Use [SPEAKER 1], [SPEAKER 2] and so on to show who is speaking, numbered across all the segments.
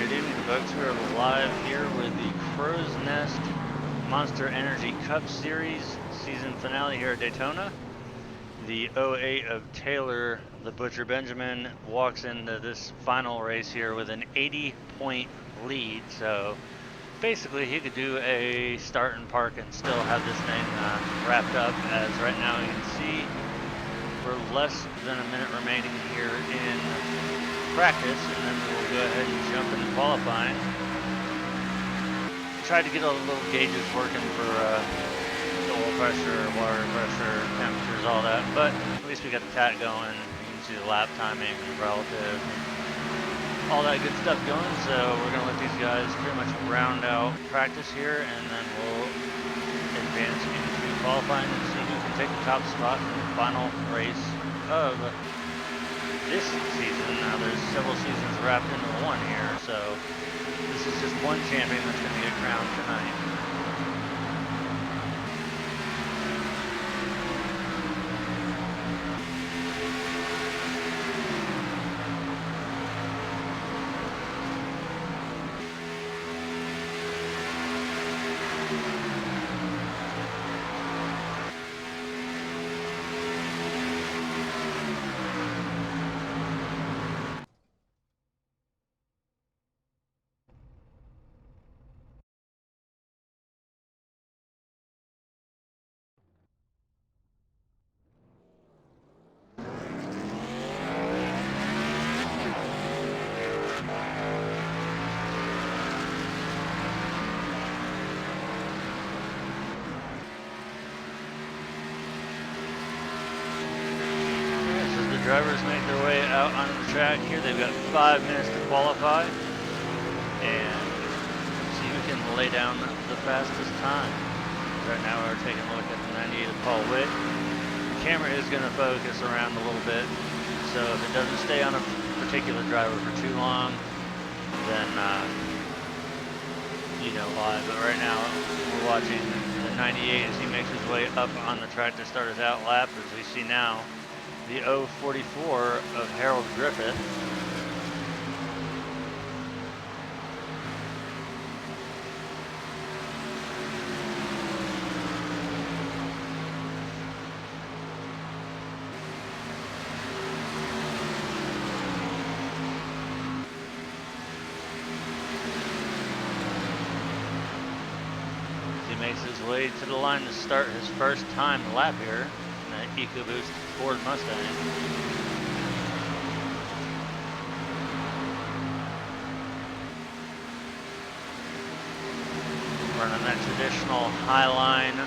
[SPEAKER 1] Good evening, folks. We are live here with the CrowsNest Monster Energy Cup Series season finale here at Daytona. The 08 of Taylor, the Butcher Benjamin, walks into this final race here with an 80-point lead. So basically, he could do a start and park and still have this thing wrapped up. As right now you can see, we're less than a minute remaining here in practice, and then we'll go ahead and jump into qualifying. Tried to get all the little gauges working for the oil pressure, water pressure, temperatures, all that, but at least we got the tat going. You can see the lap timing, relative, all that good stuff going. So we're gonna let these guys pretty much round out practice here, and then we'll advance into qualifying and see who can take the top spot in the final race of this season. Now there's several seasons wrapped into one here, so this is just one champion that's going to get crowned tonight. Drivers make their way out onto the track here. They've got 5 minutes to qualify and see who can lay down the fastest time. Right now we're taking a look at the 98 of Paul Witt. The camera is going to focus around a little bit, so if it doesn't stay on a particular driver for too long, then you know why. But right now we're watching the 98 as he makes his way up on the track to start his out lap. As we see now, the 044 of Harold Griffith. He makes his way to the line to start his first time lap here. EcoBoost Ford Mustang. Running that traditional high line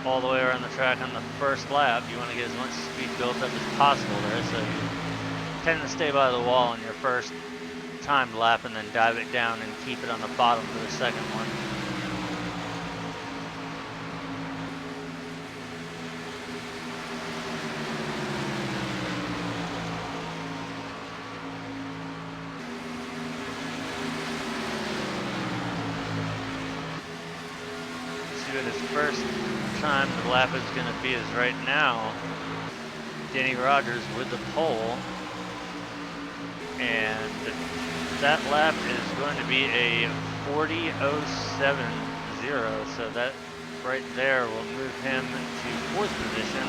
[SPEAKER 1] all the way around the track on the first lap. You want to get as much speed built up as possible there, so you tend to stay by the wall on your first timed lap and then dive it down and keep it on the bottom for the second one. His first time the lap is going to be is right now. Danny Rogers with the pole, and that lap is going to be a 40.070, so that right there will move him to 4th position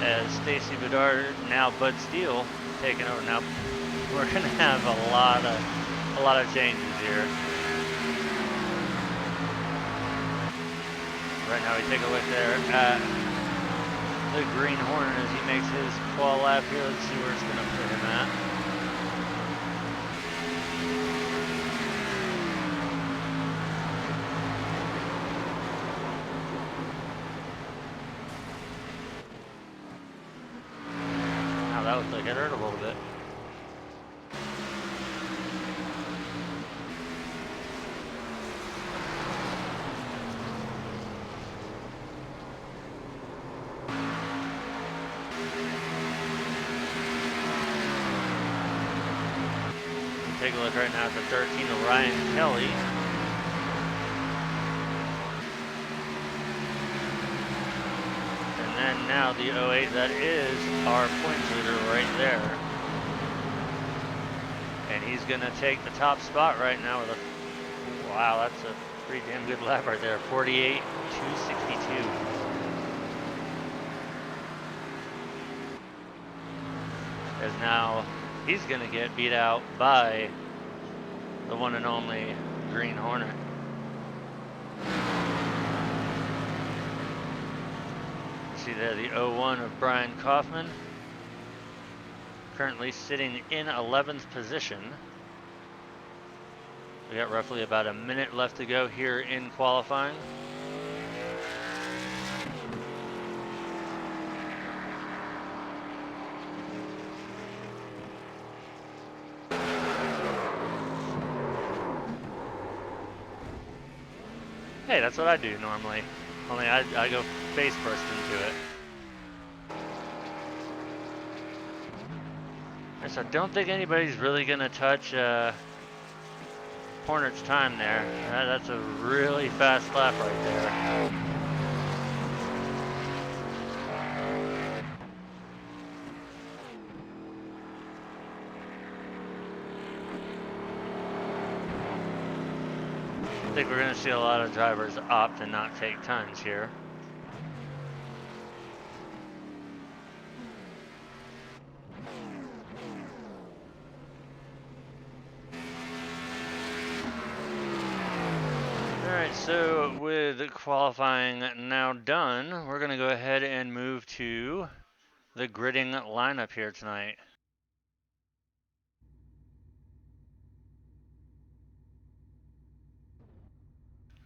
[SPEAKER 1] as Stacy Bedard, now Bud Steele, taking over. Now we're going to have a lot of changes here. Right now we take a look there at the Green Hornet as he makes his qual lap here. Let's see where it's going to put him at. Now that looks like it hurt a little bit. Take a look right now at the 13 of Ryan Kelly. And then now the 08, that is our points leader right there. And he's gonna take the top spot right now with a, wow, that's a pretty damn good lap right there, 48.262. As now he's gonna get beat out by the one and only Green Hornet. See there the 01 of Brian Kaufman, currently sitting in 11th position. We got roughly about a minute left to go here in qualifying. Hey, that's what I do normally. Only I go face first into it. So I don't think anybody's really gonna touch Hornet's time there. That's a really fast lap right there. I think we're gonna see a lot of drivers opt to not take times here. Alright, so with qualifying now done, we're gonna go ahead and move to the gridding lineup here tonight.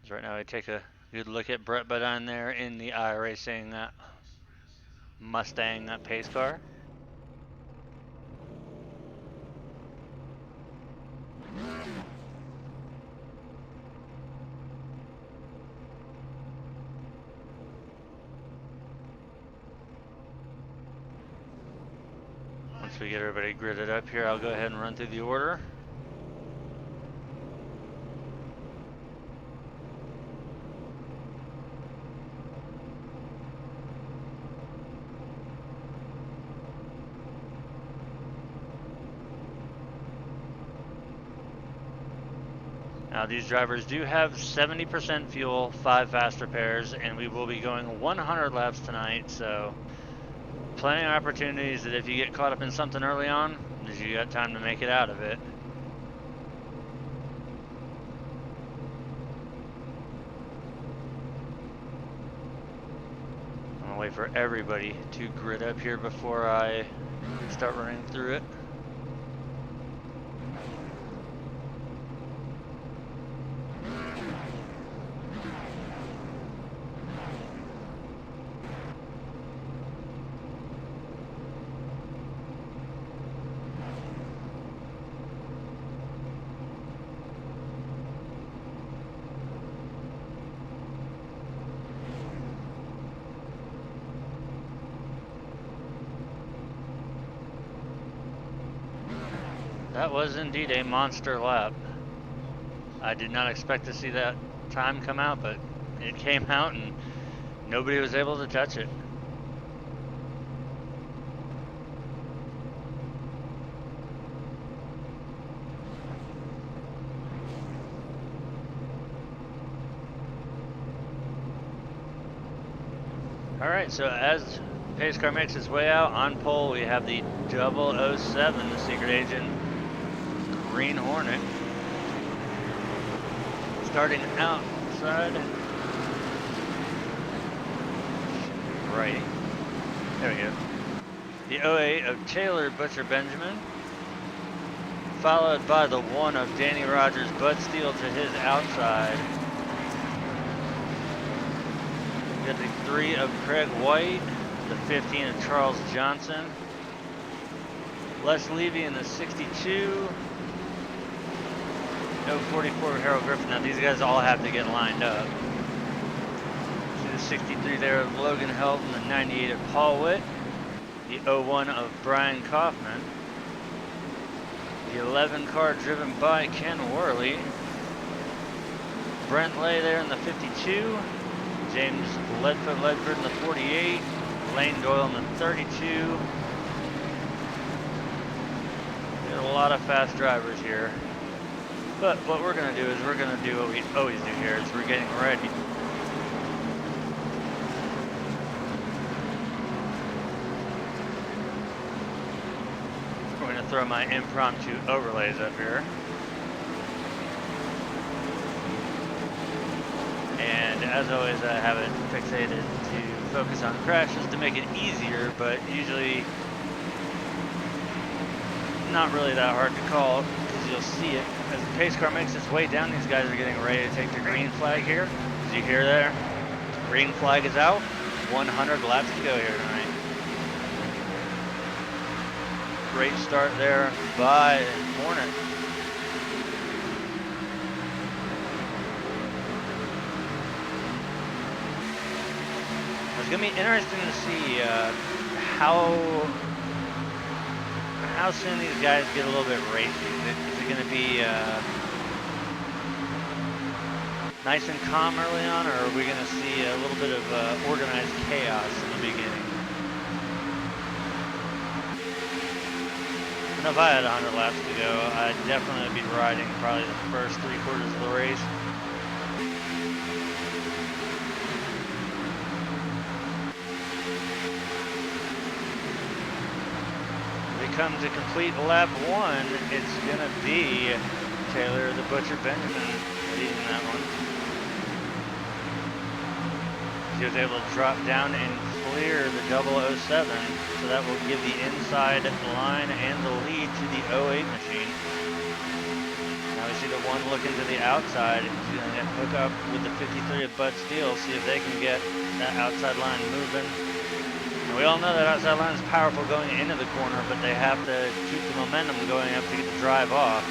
[SPEAKER 1] So right now I take a good look at Brett Bodine there in the iRacing Mustang pace car. Once we get everybody gridded up here, I'll go ahead and run through the order. Now these drivers do have 70% fuel, 5 fast repairs, and we will be going 100 laps tonight, so plenty of opportunities that if you get caught up in something early on, you got time to make it out of it. I'm gonna wait for everybody to grid up here before I start running through it. That was indeed a monster lap. I did not expect to see that time come out, but it came out and nobody was able to touch it. Alright, so as pace car makes its way out, on pole we have the 007, the secret agent, Green Hornet. Starting outside. Right. There we go. The 08 of Taylor Butcher Benjamin. Followed by the 1 of Danny Rogers, Bud Steele to his outside. We got the 3 of Craig White. The 15 of Charles Johnson. Les Levy in the 62. No 44 of Harold Griffin. Now these guys all have to get lined up. See the 63 there of Logan Helton, the 98 of Paul Witt, the 01 of Brian Kaufman, the 11 car driven by Ken Worley, Brent Lay there in the 52, James Ledford in the 48, Lane Doyle in the 32. There's a lot of fast drivers here. But what we're going to do is we're going to do what we always do here, is we're getting ready. We're going to throw my impromptu overlays up here. And as always, I have it fixated to focus on crashes to make it easier, but usually not really that hard to call, because you'll see it. As the pace car makes its way down, these guys are getting ready to take the green flag here. As you hear there, green flag is out. 100 laps to go here tonight. Great start there by Hornet. It's going to be interesting to see how soon these guys get a little bit racy. Is it going to be nice and calm early on, or are we going to see a little bit of organized chaos in the beginning? And if I had 100 laps to go, I'd definitely be riding probably the first 3/4 of the race. Come to complete lap 1, it's gonna be Taylor the Butcher Benjamin leading that one. He was able to drop down and clear the 007, so that will give the inside line and the lead to the 08 machine. Now we see the one looking to the outside. He's gonna hook up with the 53 of Bud Steele, see if they can get that outside line moving. We all know that outside line is powerful going into the corner, but they have to keep the momentum going up to get the drive off.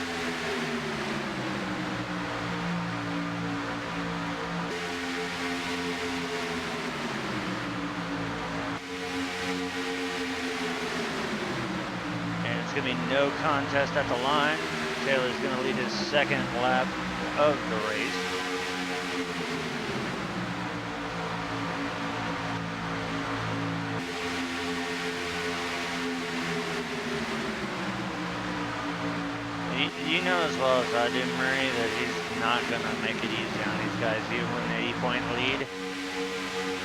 [SPEAKER 1] And it's going to be no contest at the line. Taylor's going to lead his second lap of the race. You know as well as I do, Murray, that he's not going to make it easy on these guys. Even with an 80-point lead,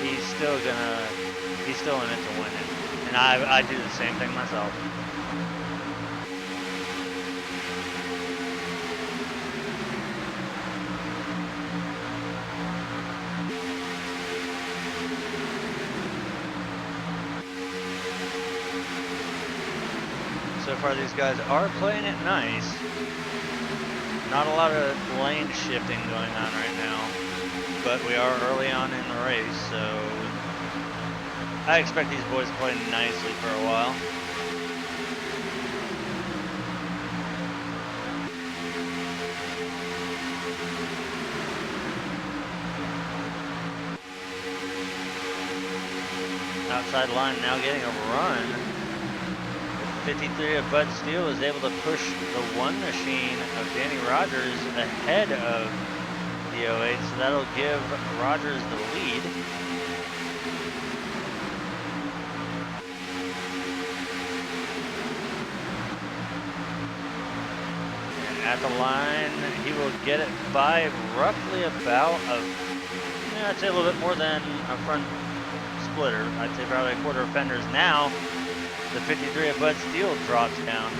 [SPEAKER 1] he's still in it to win it. And I do the same thing myself. So far, these guys are playing it nice. Not a lot of lane shifting going on right now, but we are early on in the race, so I expect these boys to play nicely for a while. Outside line now getting a run. 53 of Bud Steele is able to push the one machine of Danny Rogers ahead of the 08, so that'll give Rogers the lead. And at the line, he will get it by roughly about I'd say a little bit more than a front splitter. I'd say probably a quarter of fenders now. The 53 of Bud Steele drops down.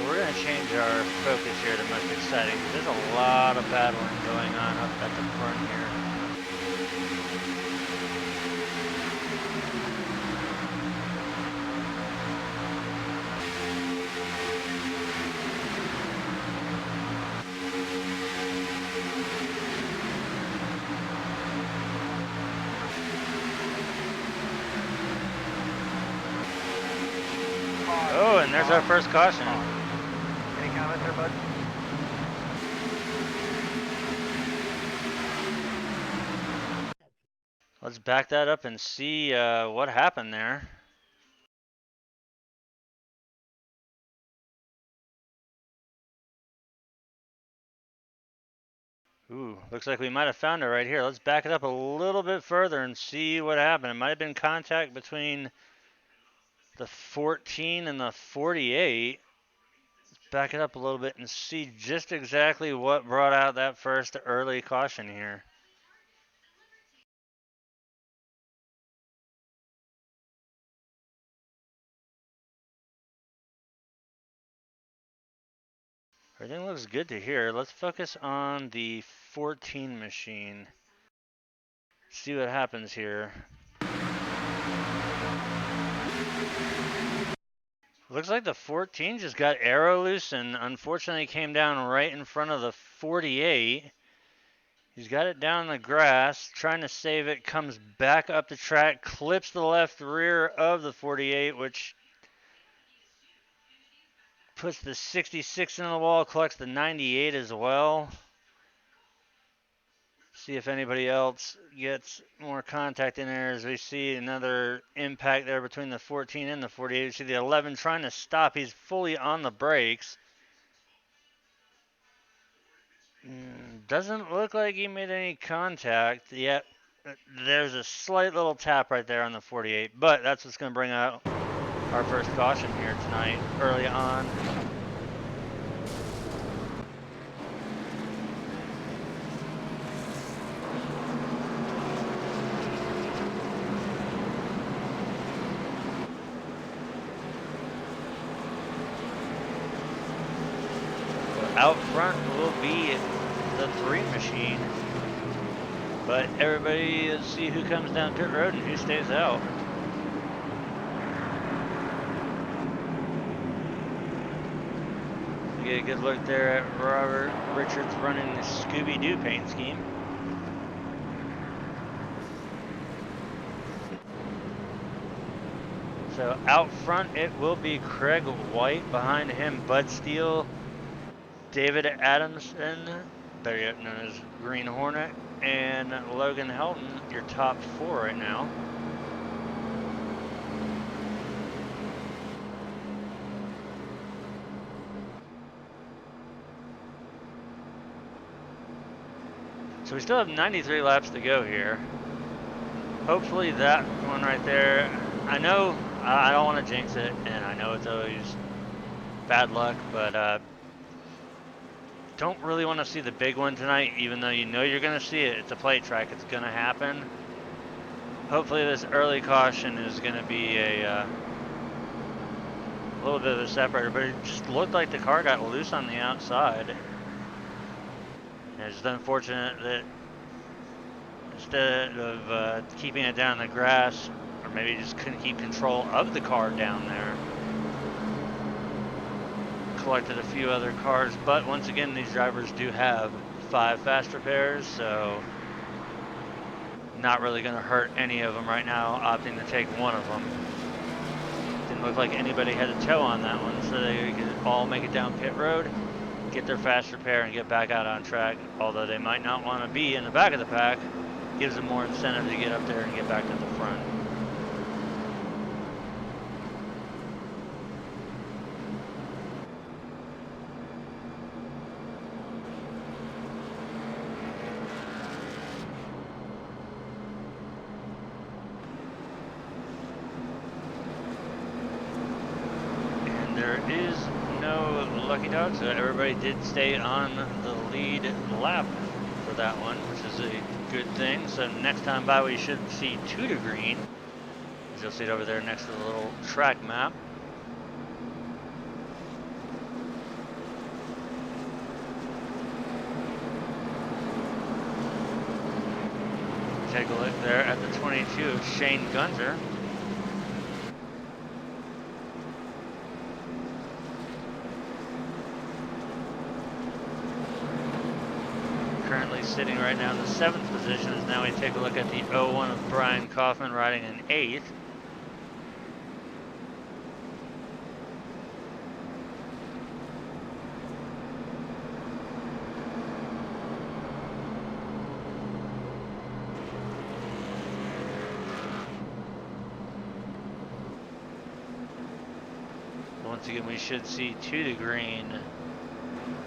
[SPEAKER 1] We're going to change our focus here to most exciting. There's a lot of battling going on up at the front here. Oh, and there's our first caution.
[SPEAKER 2] Any comments there, bud?
[SPEAKER 1] Let's back that up and see what happened there. Ooh, looks like we might have found it right here. Let's back it up a little bit further and see what happened. It might have been contact between the 14 and the 48. Let's back it up a little bit and see just exactly what brought out that first early caution here. Everything looks good to here. Let's focus on the 14 machine. See what happens here. Looks like the 14 just got arrow loose and unfortunately came down right in front of the 48. He's got it down in the grass, trying to save it, comes back up the track, clips the left rear of the 48, which puts the 66 in the wall, collects the 98 as well. See if anybody else gets more contact in there as we see another impact there between the 14 and the 48. You see the 11 trying to stop. He's fully on the brakes. Doesn't look like he made any contact yet. There's a slight little tap right there on the 48, but that's what's going to bring out our first caution here tonight, early on. Out front will be the 3 machine, but everybody see who comes down pit road and who stays out. You get a good look there at Robert Richards running the Scooby-Doo paint scheme. So out front it will be Craig White, behind him Bud Steele, David Adamson, better yet known as Green Hornet, and Logan Helton, your top 4 right now. So we still have 93 laps to go here. Hopefully that one right there, I know I don't want to jinx it, and I know it's always bad luck, but don't really want to see the big one tonight, even though you know you're going to see it. It's a plate track. It's going to happen. Hopefully this early caution is going to be a little bit of a separator, but it just looked like the car got loose on the outside. And it's just unfortunate that instead of keeping it down in the grass, or maybe just couldn't keep control of the car down there, collected a few other cars. But once again, these drivers do have 5 fast repairs, so not really going to hurt any of them right now, opting to take one of them. Didn't look like anybody had a tow on that one, so they could all make it down pit road, get their fast repair, and get back out on track. Although they might not want to be in the back of the pack, gives them more incentive to get up there and get back to the front. There is no lucky dog, so everybody did stay on the lead lap for that one, which is a good thing. So next time by we should see 2 to green, as you'll see it over there next to the little track map. Take a look there at the 22 of Shane Gunter. Currently sitting right now in the 7th position, as now we take a look at the 01 of Brian Kaufman riding in 8th. Once again, we should see 2 to green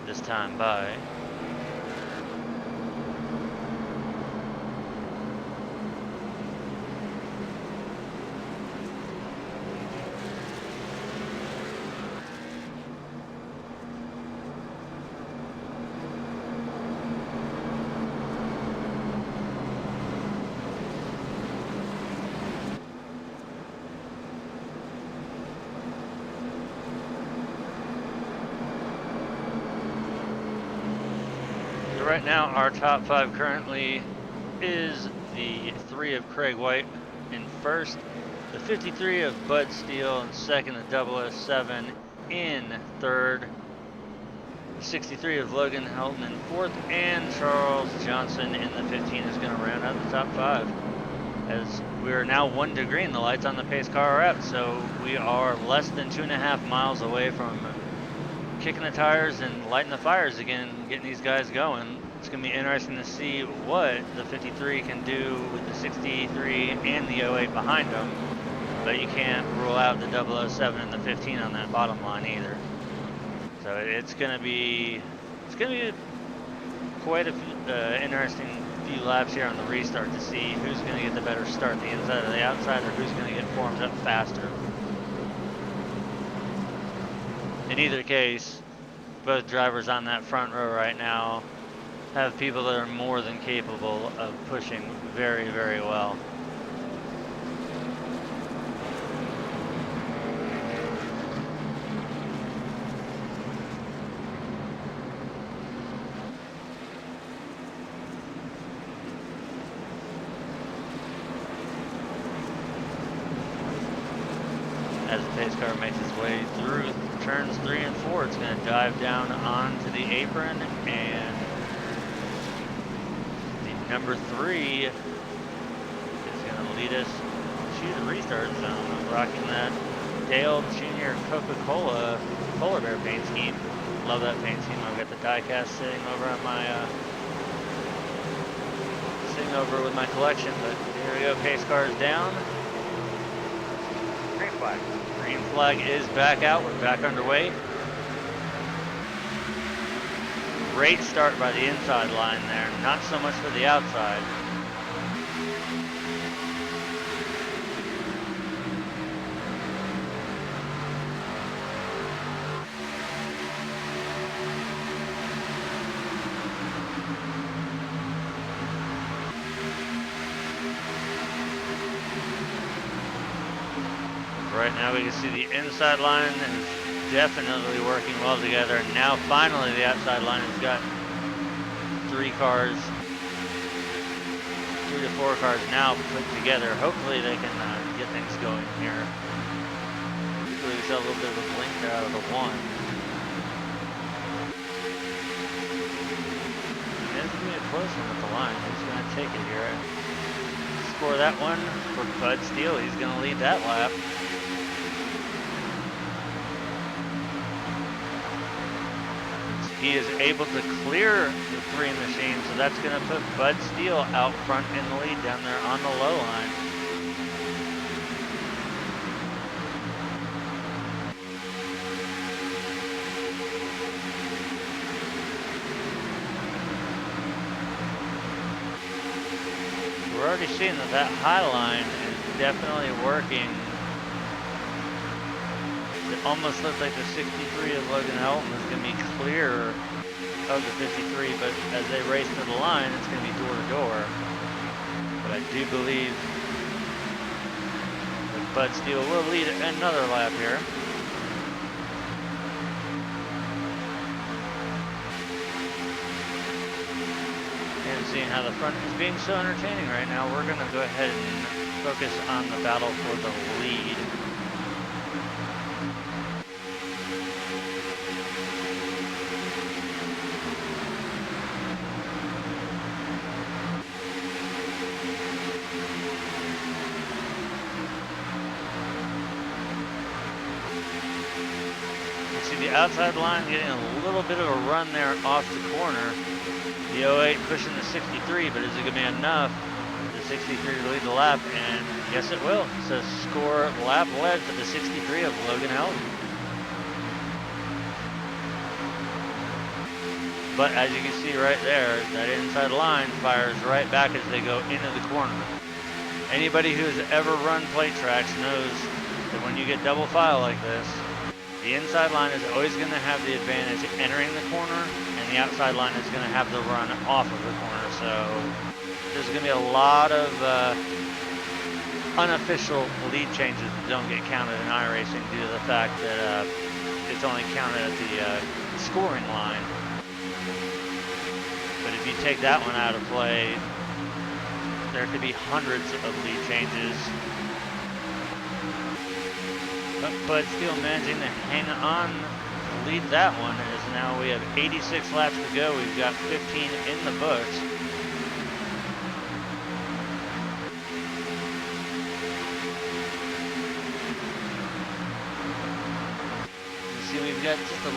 [SPEAKER 1] this time by. right now, our top 5 currently is the 3 of Craig White in first, the 53 of Bud Steele in second, the 007 in third, 63 of Logan Helton in fourth, and Charles Johnson in the 15 is going to round out the top 5. As we are now 1 to green, the lights on the pace car are out, so we are less than 2.5 miles away from kicking the tires and lighting the fires again, getting these guys going. It's going to be interesting to see what the 53 can do with the 63 and the 08 behind them, but you can't rule out the 007 and the 15 on that bottom line either. So it's going to be quite a few, interesting few laps here on the restart to see who's going to get the better start, the inside or the outside, or who's going to get formed up faster. In either case, both drivers on that front row right now have people that are more than capable of pushing very, very well. As the pace car makes its way through turns 3 and 4, it's going to dive down onto the apron, and the number 3 is going to lead us to the restart zone, rocking that Dale Jr. Coca-Cola polar bear paint scheme. Love that paint scheme. I've got the die cast sitting over on my sitting over with my collection, but here we go. Pace car's down.
[SPEAKER 2] Green flag.
[SPEAKER 1] Green flag is back out. We're back underway. Great start by the inside line there, not so much for the outside. Right now we can see the inside line is definitely working well together. And now finally the outside line has got 3 cars, 3 to 4 cars now put together. Hopefully they can get things going here. Usually we saw a little bit of a blink there out of the 1. And it's going to be a close one with the line. He's going to take it here. Score that one for Bud Steele. He's going to lead that lap. He is able to clear the 3 machine, so that's going to put Bud Steele out front in the lead down there on the low line. We're already seeing that high line is definitely working. It almost looks like the 63 of Logan Helton is going to be clear of the 53, but as they race to the line, it's going to be door to door. But I do believe that Bud Steele will lead another lap here. And seeing how the front is being so entertaining right now, we're going to go ahead and focus on the battle for the lead. The outside line getting a little bit of a run there off the corner. The 08 pushing the 63, but is it going to be enough for the 63 to lead the lap? And yes, it will. So score lap led for the 63 of Logan Helton. But as you can see right there, that inside line fires right back as they go into the corner. Anybody who's ever run plate tracks knows that when you get double file like this, the inside line is always going to have the advantage entering the corner, and the outside line is going to have the run off of the corner. So there's going to be a lot of unofficial lead changes that don't get counted in iRacing due to the fact that it's only counted at the scoring line. But if you take that one out of play, there could be hundreds of lead changes. But Bud still managing to hang on to lead that one, as now we have 86 laps to go. We've got 15 in the books. We've got just a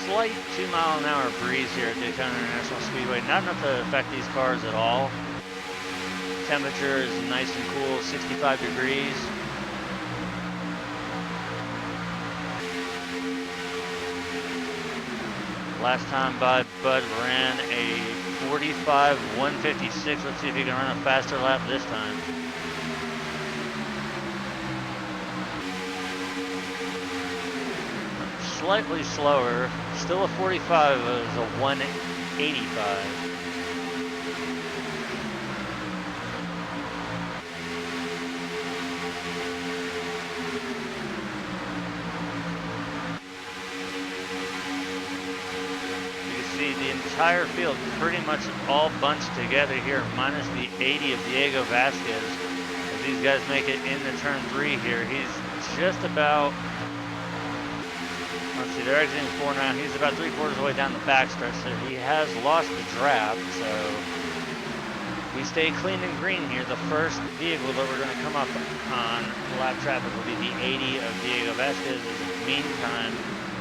[SPEAKER 1] slight 2-mile-an-hour breeze here at Daytona International Speedway. Not enough to affect these cars at all. Temperature is nice and cool, 65 degrees. Last time by, Bud ran a 45.156. Let's see if he can run a faster lap this time. Slightly slower, still a 45, is a 185. You can see the entire field pretty much all bunched together here, minus the 80 of Diego Vasquez. As these guys make it into turn 3 here, he's just about, let's see, they're exiting 4 now. He's about 3/4 of the way down the backstretch, so he has lost the draft. So we stay clean and green here. The first vehicle that we're going to come up on lap traffic will be the 80 of Diego Vasquez. In the meantime,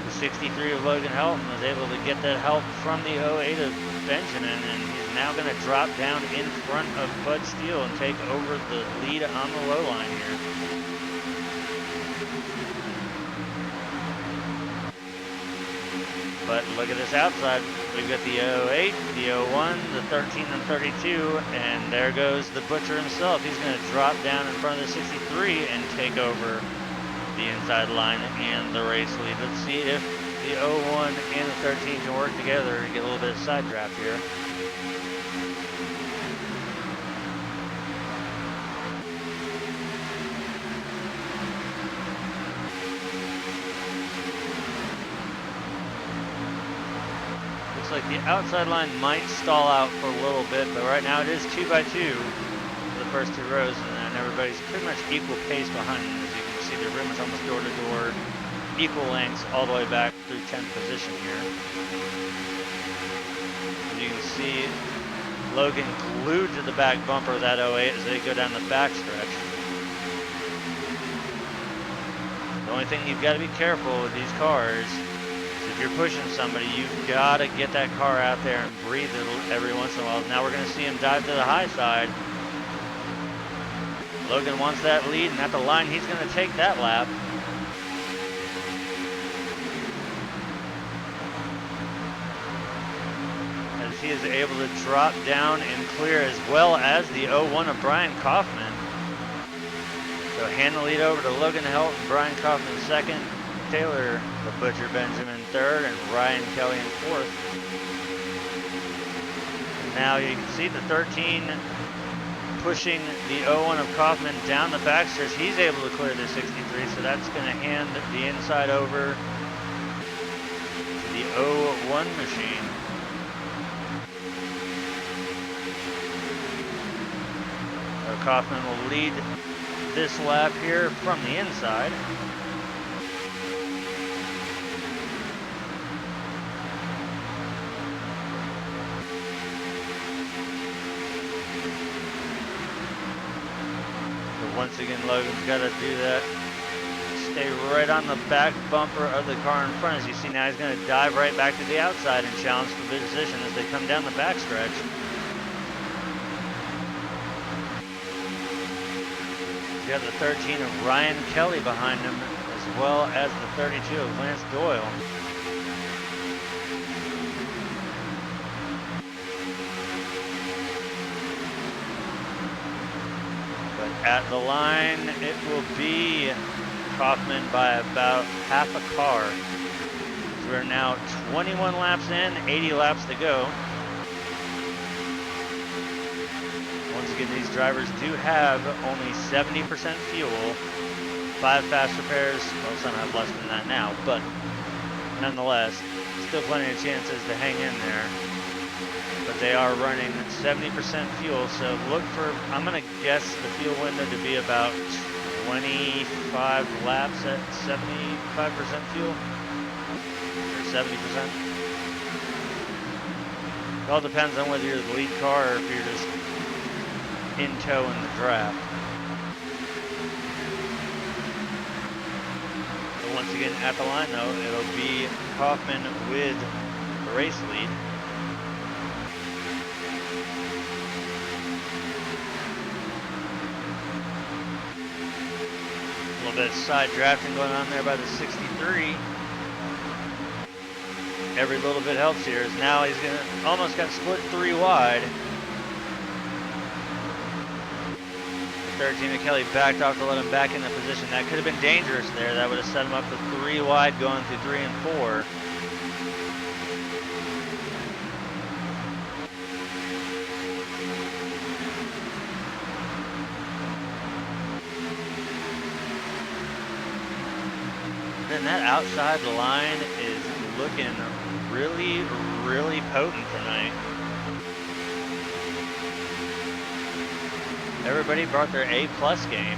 [SPEAKER 1] the 63 of Logan Helton was able to get that help from the 08 of Benjamin, and he's now going to drop down in front of Bud Steele and take over the lead on the low line here. But look at this outside. We've got the 08, the 01, the 13 and 32, and there goes the Butcher himself. He's going to drop down in front of the 63 and take over the inside line and the race lead. Let's see if the 01 and the 13 can work together and get a little bit of side draft here. Like the outside line might stall out for a little bit, but right now it is 2 by 2 the first 2 rows, and then everybody's pretty much equal pace behind them. As you can see, they're pretty much almost door to door, equal lengths all the way back through 10th position here. As you can see, Logan glued to the back bumper of that 08 as they go down the back stretch. The only thing you've got to be careful with these cars, if you're pushing somebody, you've got to get that car out there and breathe it every once in a while. Now we're going to see him dive to the high side. Logan wants that lead, and at the line, he's going to take that lap. As he is able to drop down and clear, as well as the 01 of Brian Kaufman. So hand the lead over to Logan Helton, Brian Kaufman second, Taylor the Butcher Benjamin third, and Ryan Kelly in fourth. And now you can see the 13 pushing the 01 of Kaufman down the backstretch. He's able to clear the 63, so that's going to hand the inside over to the 01 machine. So Kaufman will lead this lap here from the inside. Once again, Logan's got to do that. Stay right on the back bumper of the car in front. As you see now, he's going to dive right back to the outside and challenge for position as they come down the backstretch. He's got the 13 of Ryan Kelly behind him, as well as the 32 of Lance Doyle. At the line, it will be Kaufman by about half a car. We're now 21 laps in, 80 laps to go. Once again, these drivers do have only 70% fuel, 5 fast repairs. Well, some have less than that now, but nonetheless, still plenty of chances to hang in there. but they are running 70% fuel. So look for, I'm gonna guess the fuel window to be about 25 laps at 75% fuel, or 70%. It all depends on whether you're the lead car or if you're just in tow in the draft. But once again, at the line though, it'll be Kaufman with the race lead. A little bit of side drafting going on there by the 63. Every little bit helps here. As now he's gonna almost got split 3 wide. 13 Kelly backed off to let him back in the position. That could have been dangerous there. That would have set him up with 3 wide going through 3 and 4. Then that outside line is looking really, really potent tonight. Everybody brought their A+ game.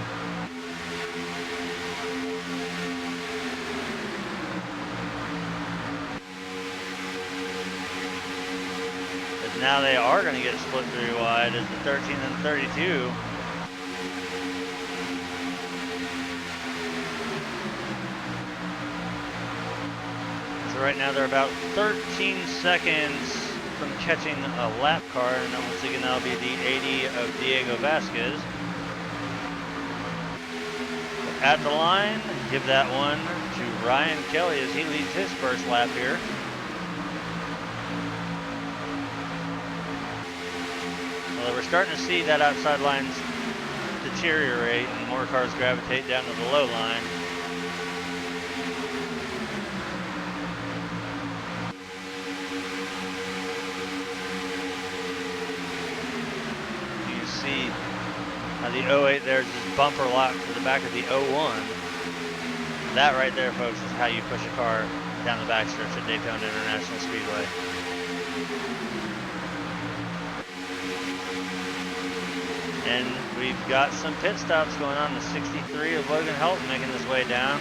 [SPEAKER 1] But now they are going to get split 3 wide as the 13 and 32. So right now they're about 13 seconds from catching a lap car, and once again that'll be the 80 of Diego Vasquez. At the line, give that one to Ryan Kelly as he leads his first lap here. Well, we're starting to see that outside line deteriorate and more cars gravitate down to the low line. See how the 08 there just bumper lock to the back of the 01. That right there, folks, is how you push a car down the backstretch at Daytona International Speedway. And we've got some pit stops going on. The 63 of Logan Helton making his way down.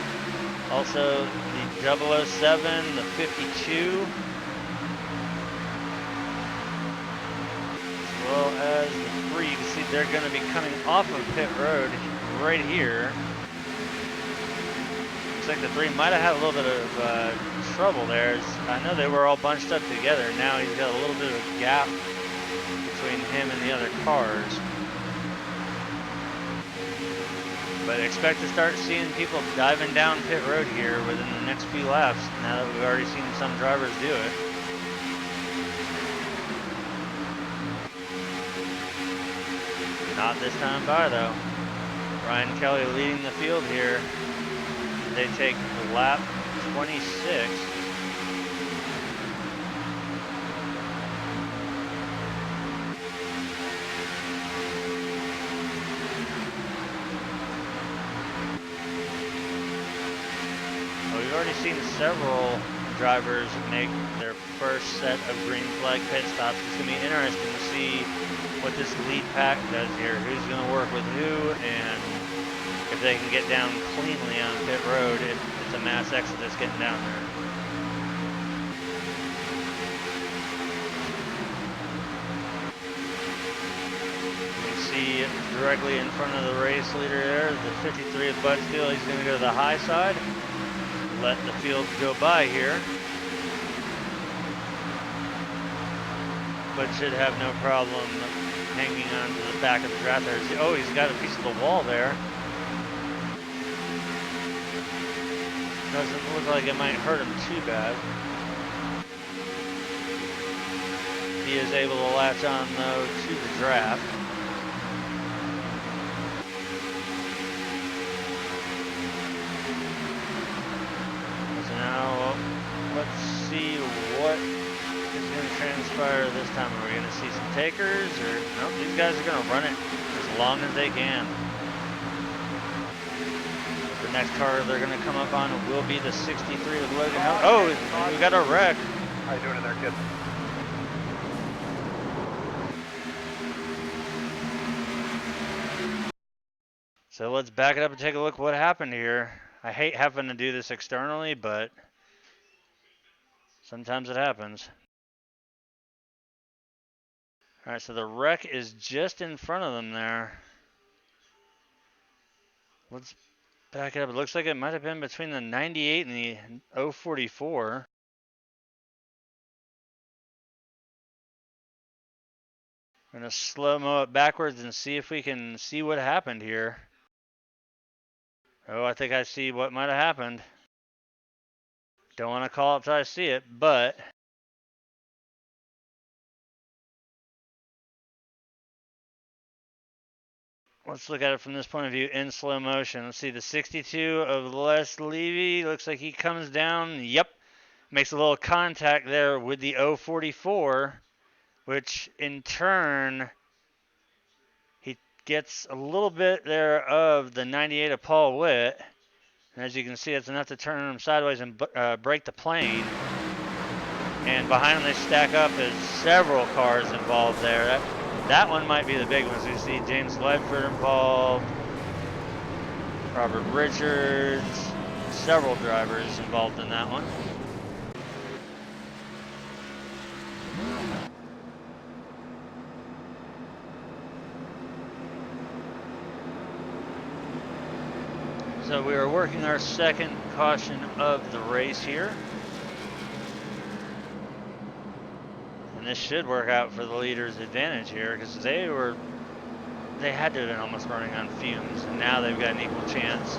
[SPEAKER 1] Also the 007, the 52. As well as the 3. You can see they're going to be coming off of pit road right here. Looks like the 3 might have had a little bit of trouble there. I know they were all bunched up together. Now he's got a little bit of a gap between him and the other cars. But expect to start seeing people diving down pit road here within the next few laps, now that we've already seen some drivers do it. Not this time by though. Ryan Kelly leading the field here. They take lap 26. Well, we've already seen several drivers make their first set of green flag pit stops. It's going to be interesting to see what this lead pack does here. Who's going to work with who, and if they can get down cleanly on pit road, it's a mass exodus getting down there. You see directly in front of the race leader there, the 53 of Bud Steele. He's going to go to the high side, let the field go by here, but should have no problem hanging on to the back of the draft there. Oh, he's got a piece of the wall there. Doesn't look like it might hurt him too bad. He is able to latch on though to the draft. So now let's see what is going to transpire this time. Are we going to see some takers, or no? These guys are going to run it as long as they can. The next car they're going to come up on will be the 63 of Logan Helton. Oh, we got a wreck.
[SPEAKER 2] How you doing in there, kid?
[SPEAKER 1] So let's back it up and take a look what happened here. I hate having to do this externally, but sometimes it happens. All right, so the wreck is just in front of them there. Let's back it up. It looks like it might have been between the 98 and the 044. We're going to slow-mo it backwards and see if we can see what happened here. Oh, I think I see what might have happened. Don't want to call it till I see it, but let's look at it from this point of view in slow motion. Let's see, the 62 of Les Levy, looks like he comes down. Yep, makes a little contact there with the 044, which in turn, he gets a little bit there of the 98 of Paul Witt. And as you can see, it's enough to turn him sideways and break the plane. And behind him they stack up as several cars involved there. That one might be the big one. So you see James Ledford involved, Robert Richards, several drivers involved in that one. So we are working our second caution of the race here. And this should work out for the leader's advantage here, because they had to have been almost running on fumes, and now they've got an equal chance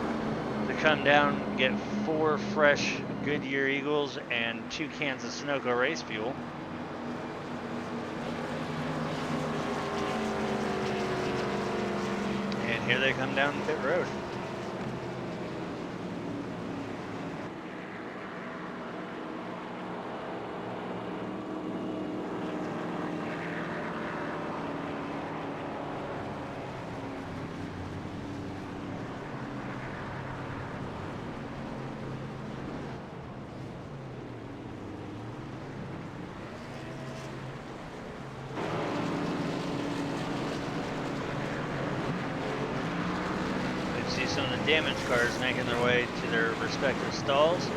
[SPEAKER 1] to come down, get 4 fresh Goodyear Eagles and 2 cans of Sunoco race fuel. And here they come down pit road. See some of the damaged cars making their way to their respective stalls.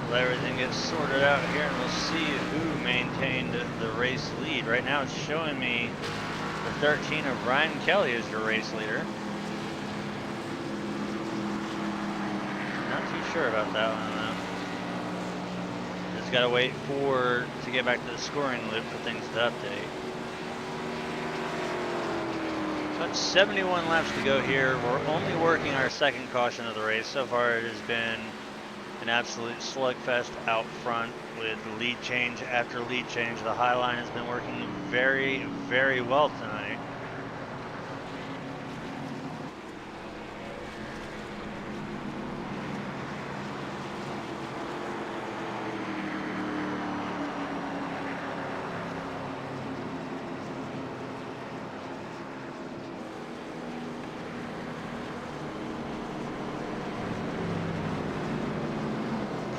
[SPEAKER 1] Well, everything gets sorted out here, and we'll see who maintained the race lead. Right now it's showing me the 13 of Ryan Kelly as your race leader. Not too sure about that one though. Just gotta wait to get back to the scoring loop for things to update. So it's 71 laps to go here. We're only working our second caution of the race. So far it has been an absolute slugfest out front with lead change after lead change. The high line has been working very, very well tonight.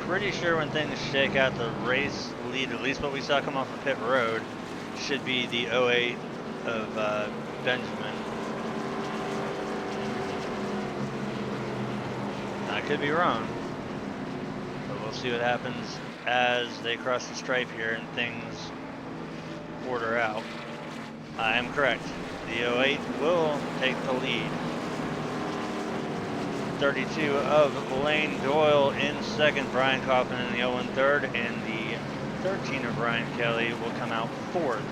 [SPEAKER 1] Pretty sure when things shake out, the race lead, at least what we saw come off of pit road, should be the 08 of Benjamin. I could be wrong, but we'll see what happens as they cross the stripe here and things order out. I am correct. The 08 will take the lead. 32 of Lane Doyle in second, Brian Kaufman in the 0 in third, and the 13 of Ryan Kelly will come out fourth.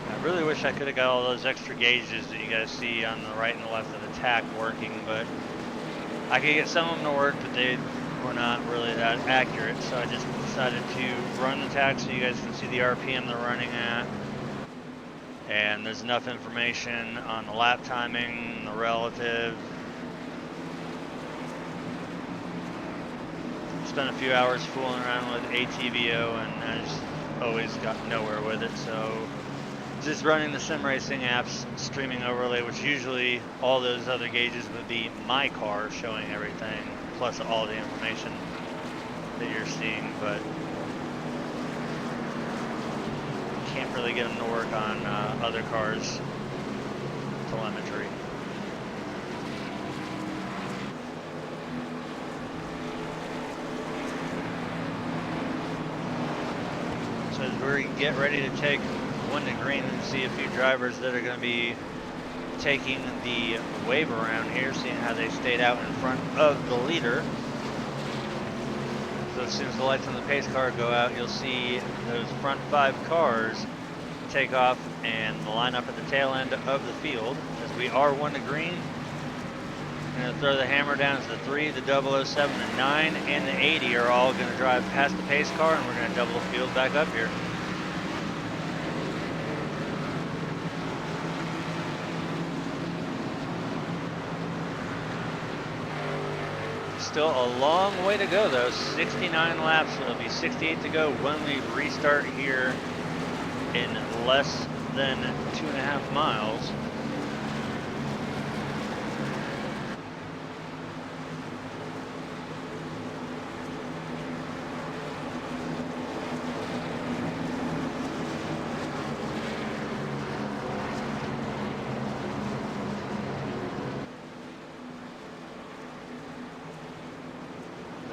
[SPEAKER 1] I really wish I could have got all those extra gauges that you guys see on the right and the left of the tack working, but I could get some of them to work, but they were not really that accurate, so I just decided to run the tack so you guys can see the RPM they're running at. And there's enough information on the lap timing, the relative. spent a few hours fooling around with ATVO, and I just always got nowhere with it. So just running the sim racing apps streaming overlay, which usually all those other gauges would be my car showing everything, plus all the information that you're seeing, but can't really get them to work on other cars' telemetry. So as we get ready to take one to green and see a few drivers that are going to be taking the wave around here, seeing how they stayed out in front of the leader. So as soon as the lights on the pace car go out, you'll see those front 5 cars take off and line up at the tail end of the field. As we are one to green, I'm going to throw the hammer down as the 3, the 007, the 9, and the 80 are all going to drive past the pace car, and we're going to double the field back up here. Still a long way to go though, 69 laps, so it'll be 68 to go when we restart here in less than 2.5 miles.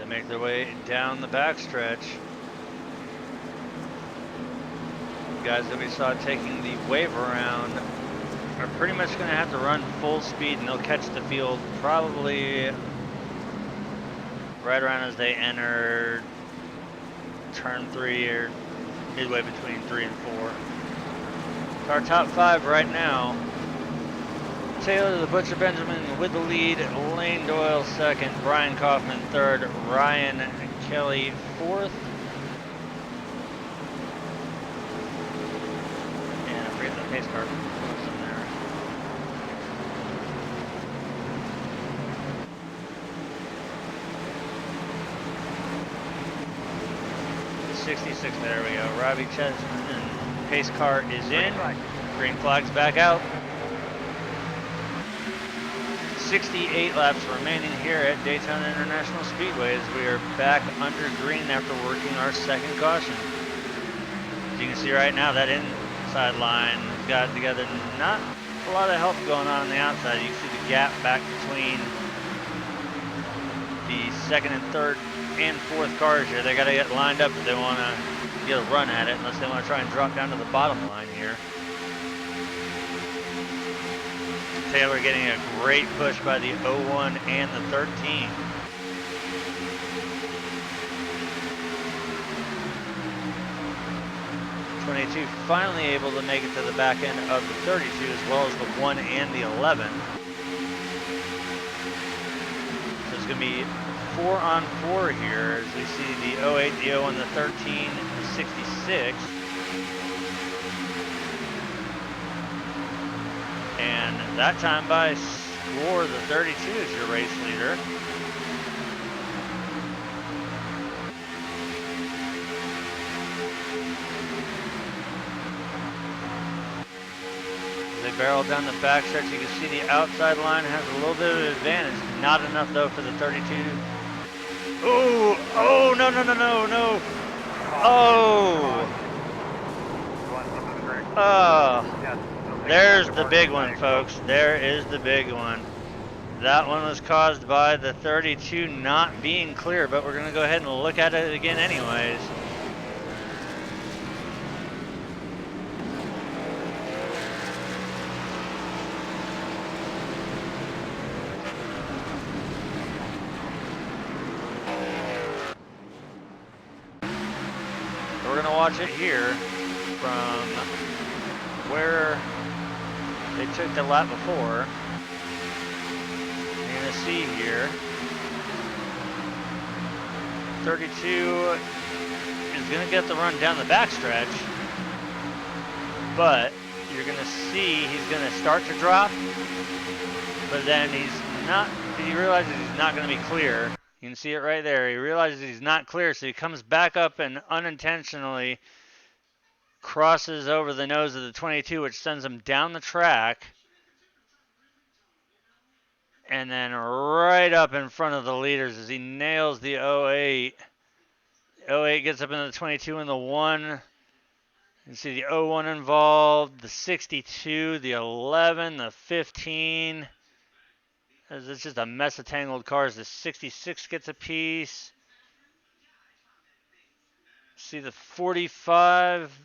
[SPEAKER 1] Make their way down the backstretch. The guys that we saw taking the wave around are pretty much going to have to run full speed, and they'll catch the field probably right around as they enter turn 3 or midway between 3 and 4. Our top 5 right now: Taylor the Butcher Benjamin with the lead, Lane Doyle second, Brian Kaufman third, Ryan Kelly fourth, and I forget the pace car was in there. '66, there we go. Robbie Chesman, pace car is in. Green flag's back out. 68 laps remaining here at Daytona International Speedway as we are back under green after working our second caution. As you can see right now, that inside line has got together. Not a lot of help going on the outside. You can see the gap back between the second and third and fourth cars here. They got to get lined up if they want to get a run at it, unless they want to try and drop down to the bottom line here. Taylor getting a great push by the 01 and the 13. '22 finally able to make it to the back end of the 32, as well as the 1 and the 11. So it's going to be 4 on 4 here as we see the 08, the 01, the 13, the 66. And that time by score, the 32 is your race leader. As they barrel down the backstretch, you can see the outside line has a little bit of an advantage. Not enough though for the 32. Oh, no. Oh. There's the big one, folks. There is the big one. That one was caused by the 32 not being clear, but we're going to go ahead and look at it again anyways. So we're going to watch it here from where they took the lap before. You're going to see here, 32 is going to get the run down the backstretch, but you're going to see he's going to start to drop, but then he realizes he's not going to be clear. You can see it right there. He realizes he's not clear, so he comes back up and unintentionally crosses over the nose of the 22, which sends him down the track. And then right up in front of the leaders as he nails the 08. 08 gets up into the 22 and the 1. You can see the 01 involved, the 62, the 11, the 15. It's just a mess of tangled cars. The 66 gets a piece. See the 45,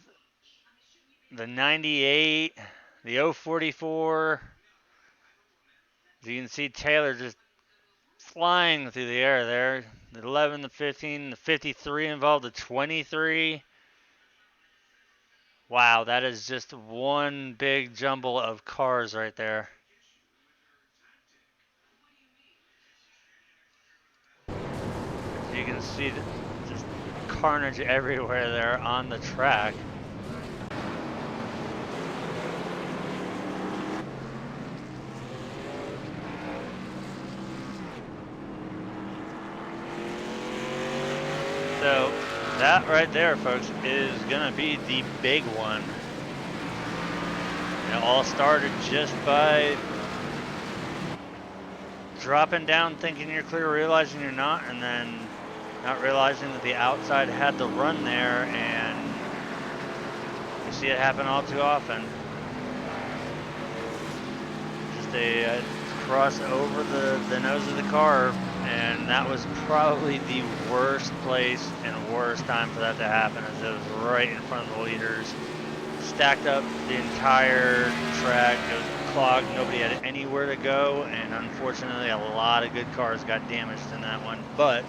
[SPEAKER 1] the 98, the 044. As you can see, Taylor just flying through the air there. The 11, the 15, the 53 involved, the 23. Wow, that is just one big jumble of cars right there. As you can see, just carnage everywhere there on the track. So that right there, folks, is gonna be the big one. It all started just by dropping down thinking you're clear, realizing you're not, and then not realizing that the outside had the run there, and you see it happen all too often. Just a cross over the nose of the car, and that was probably the worst place and worst time for that to happen, as it was right in front of the leaders. Stacked up the entire track. It was clogged. Nobody had anywhere to go, and unfortunately a lot of good cars got damaged in that one, but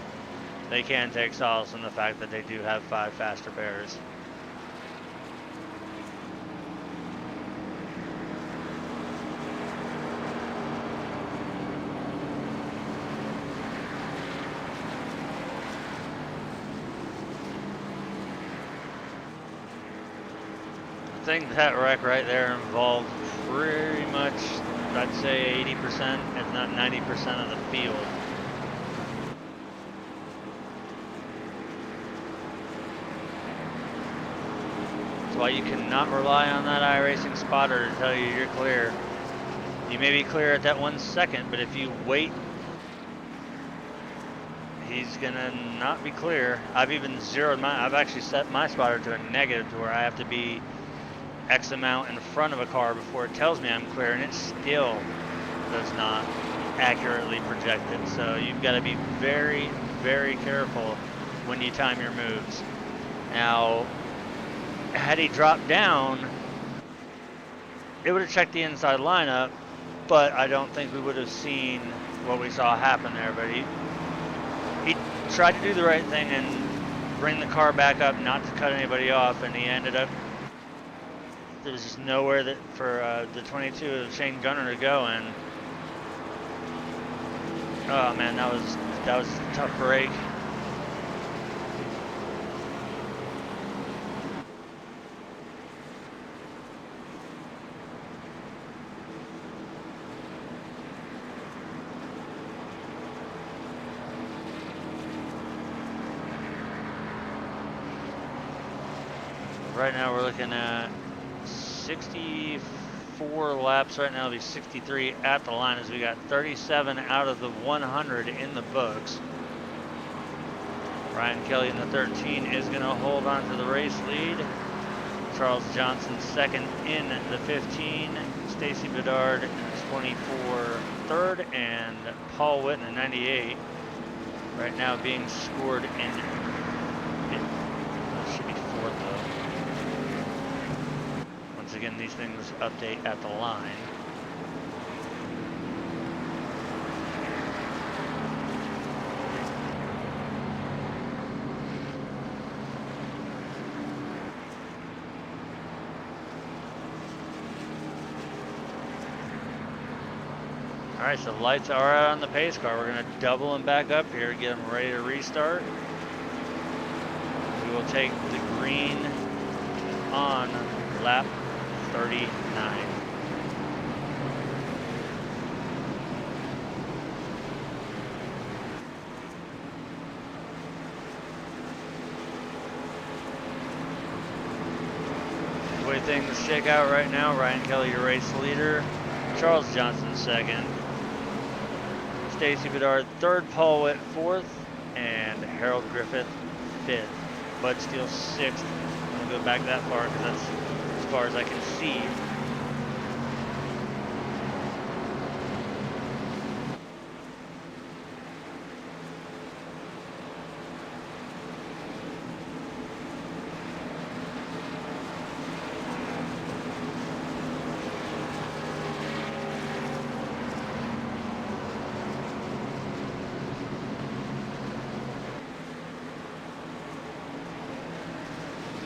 [SPEAKER 1] they can take solace in the fact that they do have 5 faster pairs. I think that wreck right there involved pretty much, I'd say 80%, if not 90% of the field. That's why you cannot rely on that iRacing spotter to tell you you're clear. You may be clear at that 1 second, but if you wait, he's gonna not be clear. I've even I've actually set my spotter to a negative to where I have to be X amount in front of a car before it tells me I'm clear, and it still does not accurately project it. So you've got to be very, very careful when you time your moves. Now, had he dropped down, it would have checked the inside lineup, but I don't think we would have seen what we saw happen there. But he tried to do the right thing and bring the car back up, not to cut anybody off, and he ended up, there was just nowhere that for the 22 of Shane Gunner to go, and oh man, that was a tough break. Right now we're looking at 64 laps right now. It'll be 63 at the line, as we got 37 out of the 100 in the books. Ryan Kelly in the 13 is going to hold on to the race lead. Charles Johnson second in the 15. Stacy Bedard in the 24 third, and Paul Witt in the 98 right now being scored in, that should be fourth though. Again, these things update at the line. All right, so lights are out on the pace car. We're going to double them back up here, get them ready to restart. We will take the green on lap 39. way things shake out right now, Ryan Kelly, your race leader. Charles Johnson, second. Stacy Bedard, third. Paul Witt, fourth. And Harold Griffith, fifth. Bud Steele, sixth. I'm going to go back that far because that's as far as I can see.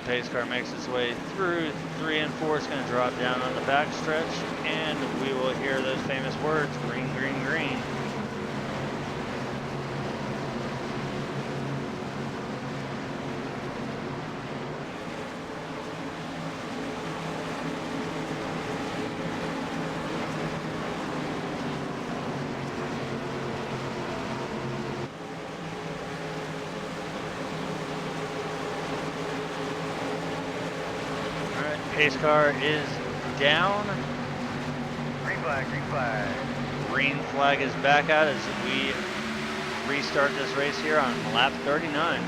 [SPEAKER 1] Pace car makes its way through 3 and 4. It's going to drop down on the back stretch, and we will hear those famous words, green, green, green. Pace car is down.
[SPEAKER 2] Green flag, green flag.
[SPEAKER 1] Green flag is back out as we restart this race here on lap 39.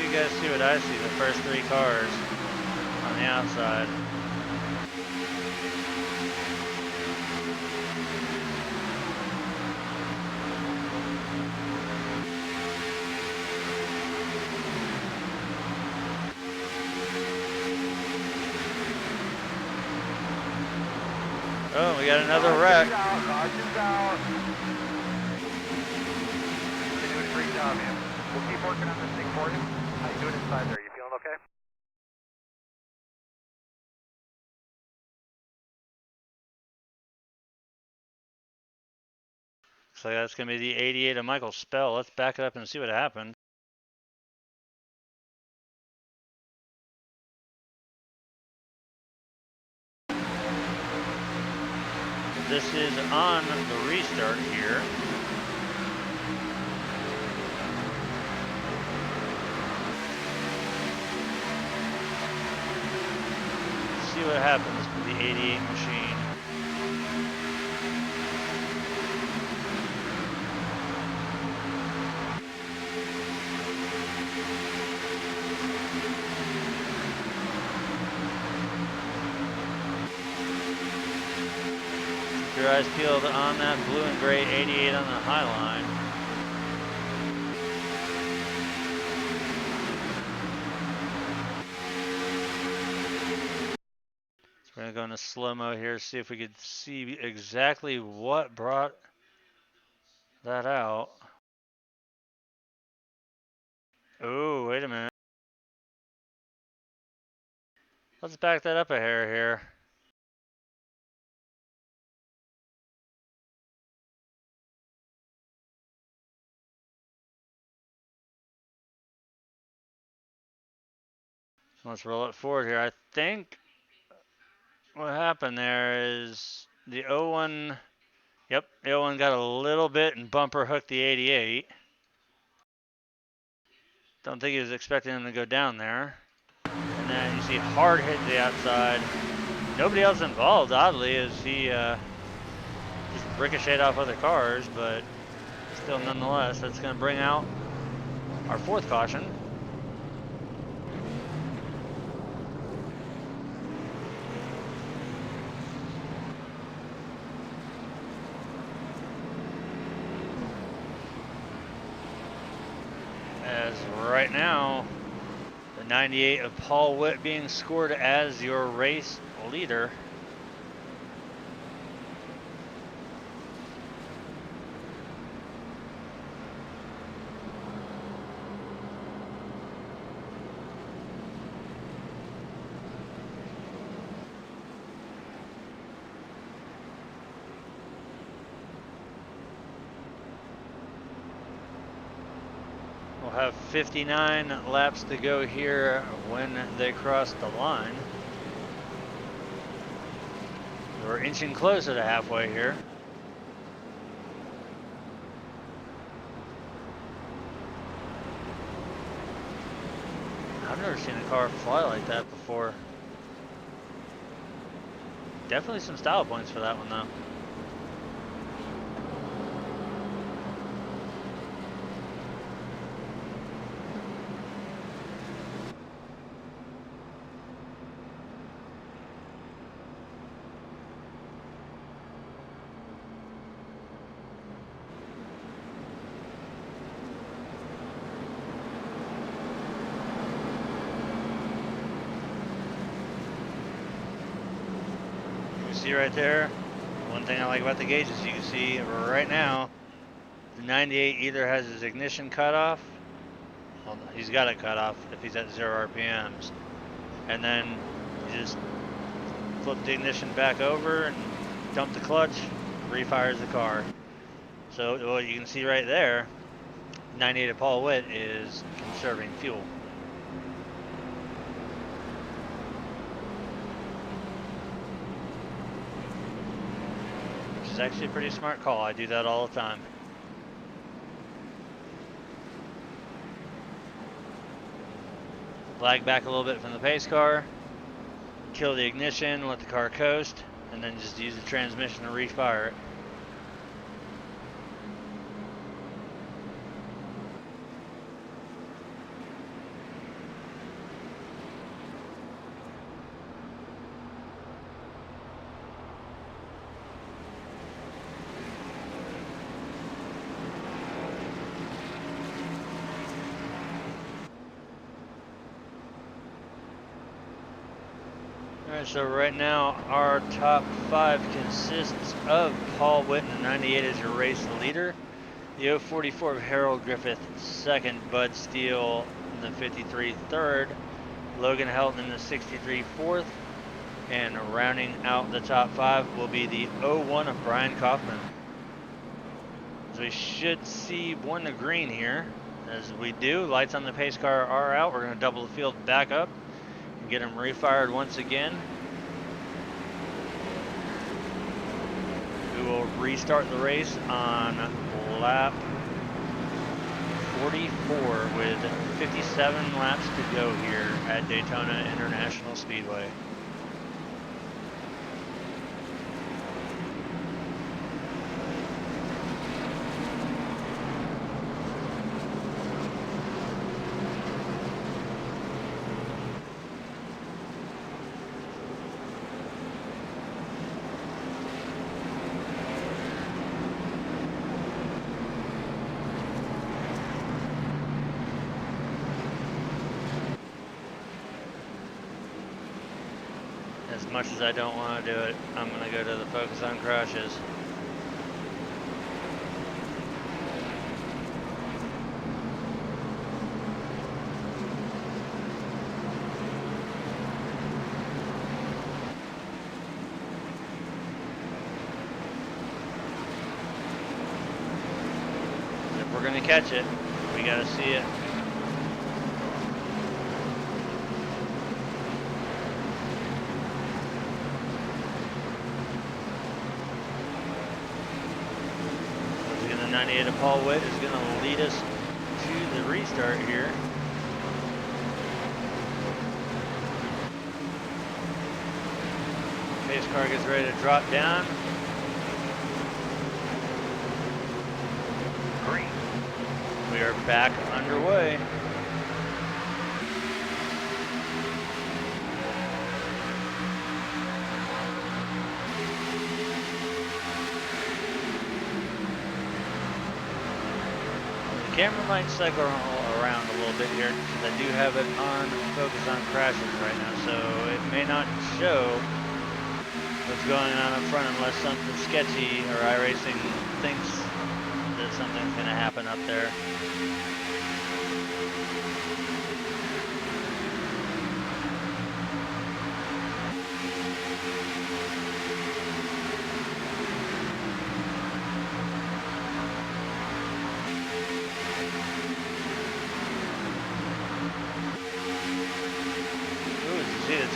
[SPEAKER 1] You guys see what I see, the first 3 cars on the outside. Oh, we got another wreck.
[SPEAKER 2] Caution's out. You're doing a great job, man. We'll keep working on this thing for you. How you doing inside there? You feeling okay?
[SPEAKER 1] So that's going to be the 88 of Michael Spell. Let's back it up and see what happened. This is on the restart here. Let's see what happens with the 88 machine. Keep your eyes peeled on that blue and gray 88 on the high line. So we're going to go into slow-mo here, see if we could see exactly what brought that out. Oh, wait a minute. Let's back that up a hair here. So let's roll it forward here. I think what happened there is the 01, yep, the 01 got a little bit and bumper hooked the 88. Don't think he was expecting him to go down there. And then you see hard hit to the outside. Nobody else involved, oddly, as he just ricocheted off other cars, but still nonetheless, that's going to bring out our 4th caution. As right now, the 98 of Paul Witt being scored as your race leader. We'll have 59 laps to go here when they cross the line. We're inching closer to halfway here. I've never seen a car fly like that before. Definitely some style points for that one though. See right there, one thing I like about the gauge is you can see right now the 98 either has his ignition cut off, well, he's got it cut off if he's at 0 RPMs, and then you just flip the ignition back over and dump the clutch, refires the car. So what you can see right there, 98 at Paul Witt is conserving fuel. It's actually a pretty smart call. I do that all the time. Lag back a little bit from the pace car, kill the ignition, let the car coast, and then just use the transmission to refire it. Alright, so right now our top 5 consists of Paul Witt in the 98 as your race leader, the 044 of Harold Griffith second, Bud Steele in the 53 third, Logan Helton in the 63 fourth, and rounding out the top 5 will be the 01 of Brian Kaufman. So we should see one to green here. As we do, lights on the pace car are out. We're going to double the field back up and get him refired once again. We will restart the race on lap 44 with 57 laps to go here at Daytona International Speedway. As much as I don't want to do it, I'm going to go to the focus on crashes. If we're going to catch it, we got to see it. The 98 of Paul Witt is going to lead us to the restart here. Pace car gets ready to drop down.
[SPEAKER 2] Green.
[SPEAKER 1] We are back underway. The camera might cycle around a little bit here because I do have it on focus on crashes right now, so it may not show what's going on up front unless something sketchy or iRacing thinks that something's going to happen up there.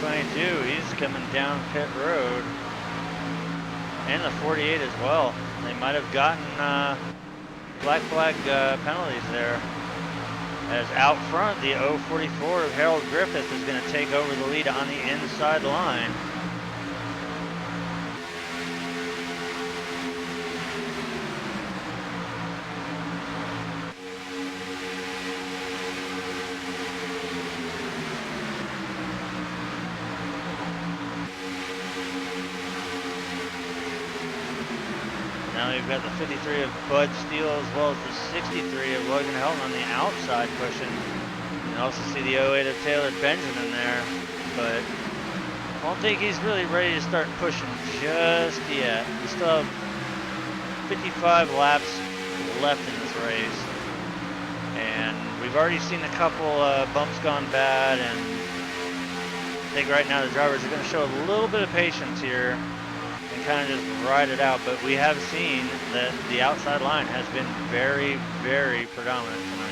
[SPEAKER 1] 22, he's coming down pit road. And the 48 as well. They might have gotten black flag penalties there. As out front, the 044 of Harold Griffith is going to take over the lead on the inside line. Now we've got the 53 of Bud Steele as well as the 63 of Logan Helton on the outside pushing. You can also see the 08 of Taylor Benjamin there, but I don't think he's really ready to start pushing just yet. We still have 55 laps left in this race, and we've already seen a couple bumps gone bad, and I think right now the drivers are going to show a little bit of patience here and kind of just ride it out, but we have seen that the outside line has been very, very predominant tonight.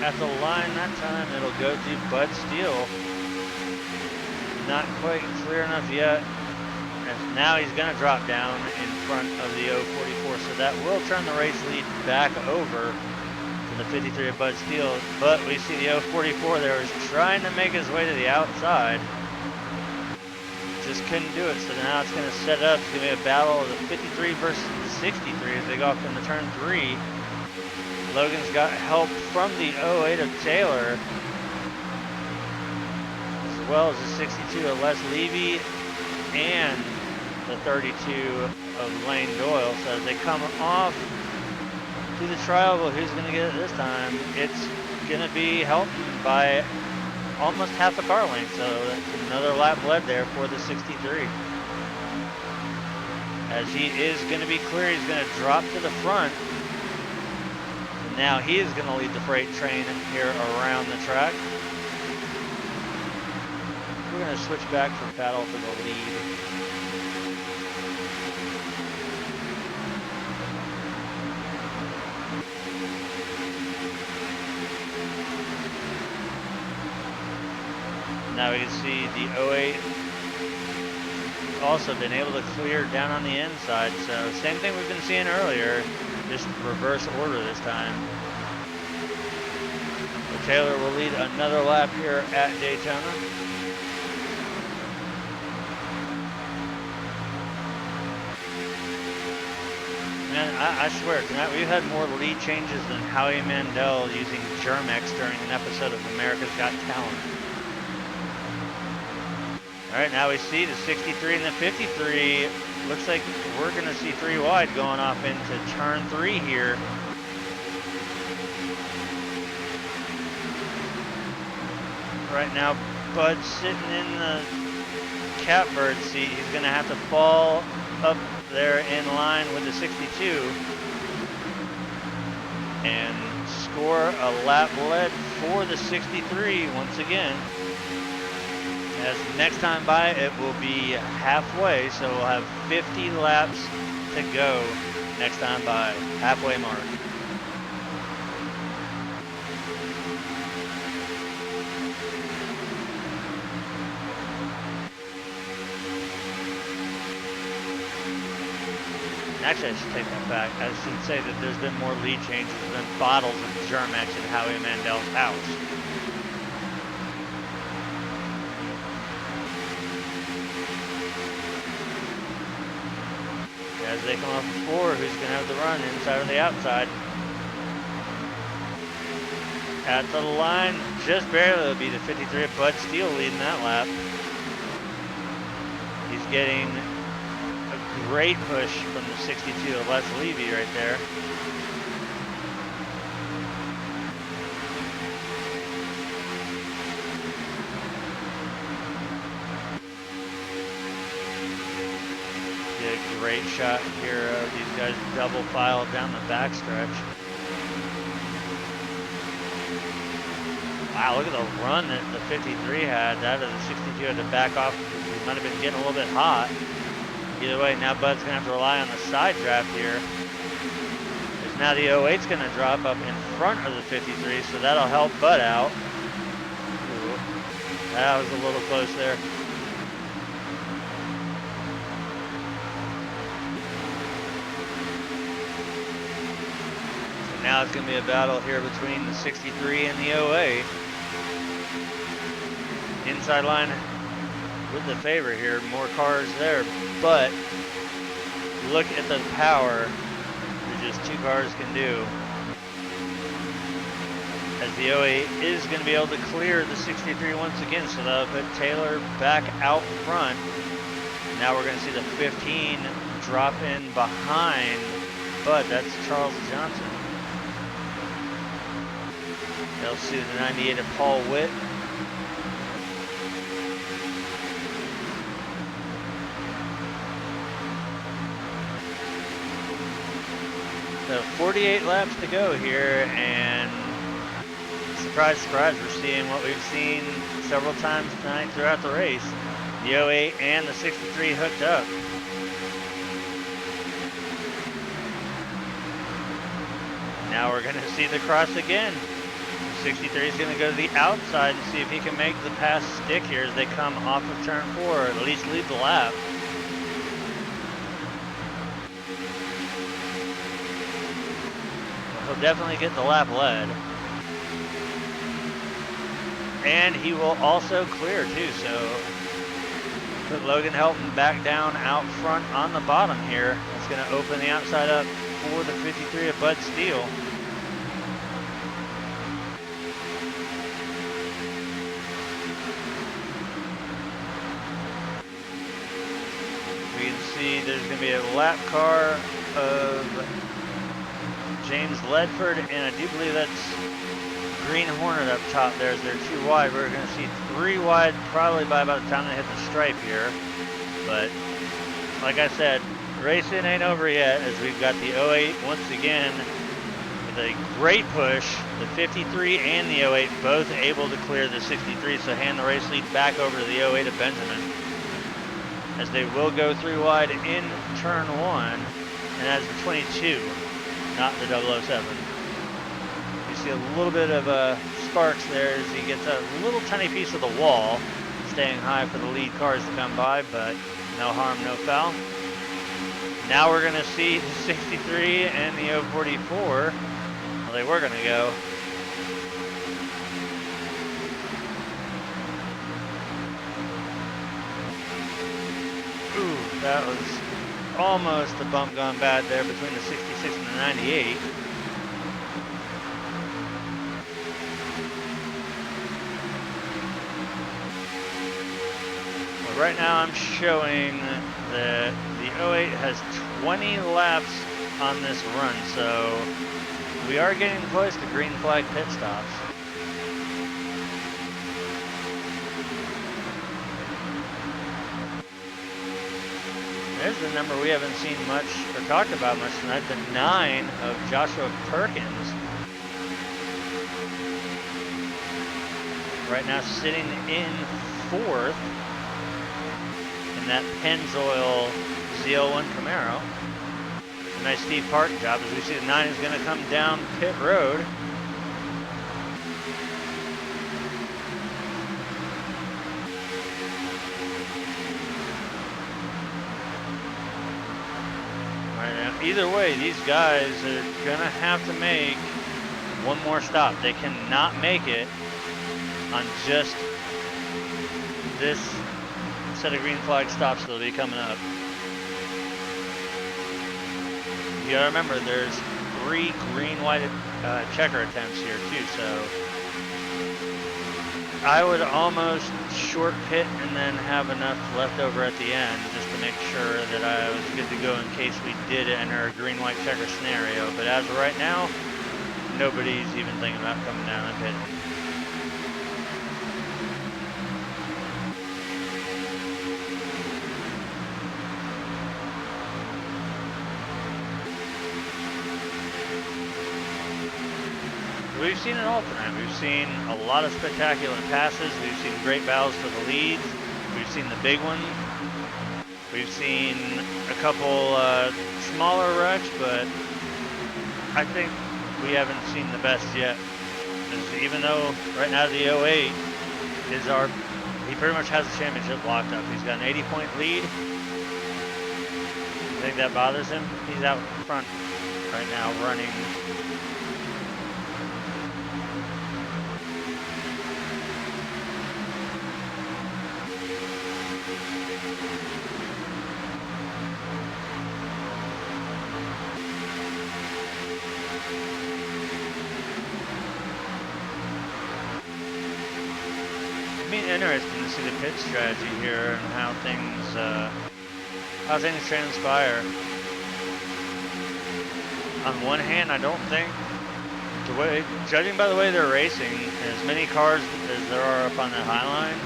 [SPEAKER 1] At the line that time, it'll go to Bud Steele. Not quite clear enough yet. And now he's going to drop down in front of the 044, so that will turn the race lead back over to the 53 of Bud Steele. But we see the 044 there is trying to make his way to the outside. Just couldn't do it, so now it's going to set up. It's going to be a battle of the 53 versus the 63 as they go off into turn 3. Logan's got help from the 08 of Taylor, as well as the 62 of Les Levy and the 32 of Lane Doyle. So as they come off to the trial, who's going to get it this time? It's going to be Helton by almost half a car length. So that's another lap led there for the 63. As he is going to be clear, he's going to drop to the front. Now he is going to lead the freight train here around the track. We're going to switch back from Paddle for the lead. Now we can see the 08 also been able to clear down on the inside. So same thing we've been seeing earlier. Just reverse order this time. So Taylor will lead another lap here at Daytona. Man, I swear, tonight we've had more lead changes than Howie Mandel using Germex during an episode of America's Got Talent. All right, now we see the 63 and the 53. Looks like we're going to see 3 wide going off into turn 3 here. Right now, Bud's sitting in the catbird seat. He's going to have to fall up there in line with the 62 and score a lap lead for the 63 once again. As next time by, it will be halfway, so we'll have 50 laps to go next time by, halfway mark. Actually, I should take that back. I should say that there's been more lead changes than bottles of Germex in Howie Mandel's house. As they come off the 4, who's going to have the run, inside or the outside? At the line, just barely, it'll be the 53 of Bud Steele leading that lap. He's getting a great push from the 62 of Les Levy right there. great shot here of these guys double file down the backstretch. Wow, look at the run that the 53 had. That of the 62 had to back off. He might have been getting a little bit hot. Either way, now Bud's going to have to rely on the side draft here. Because now the 08's going to drop up in front of the 53, so that'll help Bud out. Ooh, that was a little close there. So now it's going to be a battle here between the 63 and the 08. Inside line with the favor here, more cars there, but look at the power that just two cars can do. As the 08 is going to be able to clear the 63 once again, so that'll put Taylor back out front. Now we're going to see the 15 drop in behind Bud. That's Charles Johnson. They'll see the 98 of Paul Witt. So 48 laps to go here, and surprise, surprise, we're seeing what we've seen several times tonight throughout the race. The 08 and the 63 hooked up. Now we're going to see the cross again. 63 is going to go to the outside and see if he can make the pass stick here as they come off of turn 4, or at least lead the lap. He'll definitely get the lap led. And he will also clear too, so put Logan Helton back down out front on the bottom here. That's going to open the outside up for the 53 of Bud Steele. We can see there's going to be a lap car of James Ledford, and I do believe that's Green Hornet up top there as they're 2 wide. We're going to see 3 wide probably by about the time they hit the stripe here. But like I said, racing ain't over yet, as we've got the 08 once again with a great push. The 53 and the 08 both able to clear the 63, so hand the race lead back over to the 08 of Benjamin, as they will go 3 wide in turn 1, and that's the 22, not the 007. You see a little bit of sparks there as he gets a little tiny piece of the wall, staying high for the lead cars to come by, but no harm, no foul. Now we're going to see the 63 and the 044. Well, they were going to go. Ooh, that was almost a bump gone bad there between the 66 and the 98. Well, right now I'm showing that the 08 has 20 laps on this run, so we are getting close to green flag pit stops. There's the number we haven't seen much or talked about much tonight, the 9 of Joshua Perkins. Right now sitting in 4th in that Pennzoil ZL1 Camaro. A nice Steve Parton job, as we see the 9 is going to come down pit road. Either way, these guys are going to have to make one more stop. They cannot make it on just this set of green flag stops that'll be coming up. You gotta remember, there's 3 green-white checker attempts here too, so I would almost short pit and then have enough left over at the end just to make sure that I was good to go in case we did enter a green-white checker scenario. But as of right now, nobody's even thinking about coming down and pitting. we've seen it all tonight. We've seen a lot of spectacular passes. We've seen great battles for the leads. We've seen the big one. We've seen a couple smaller wrecks, but I think we haven't seen the best yet. Even though right now the 08 is he pretty much has the championship locked up. He's got an 80-point lead. I think that bothers him. He's out front right now running. It'd be interesting to see the pit strategy here and how things transpire. On one hand, I don't think judging by the way they're racing, as many cars as there are up on the high line,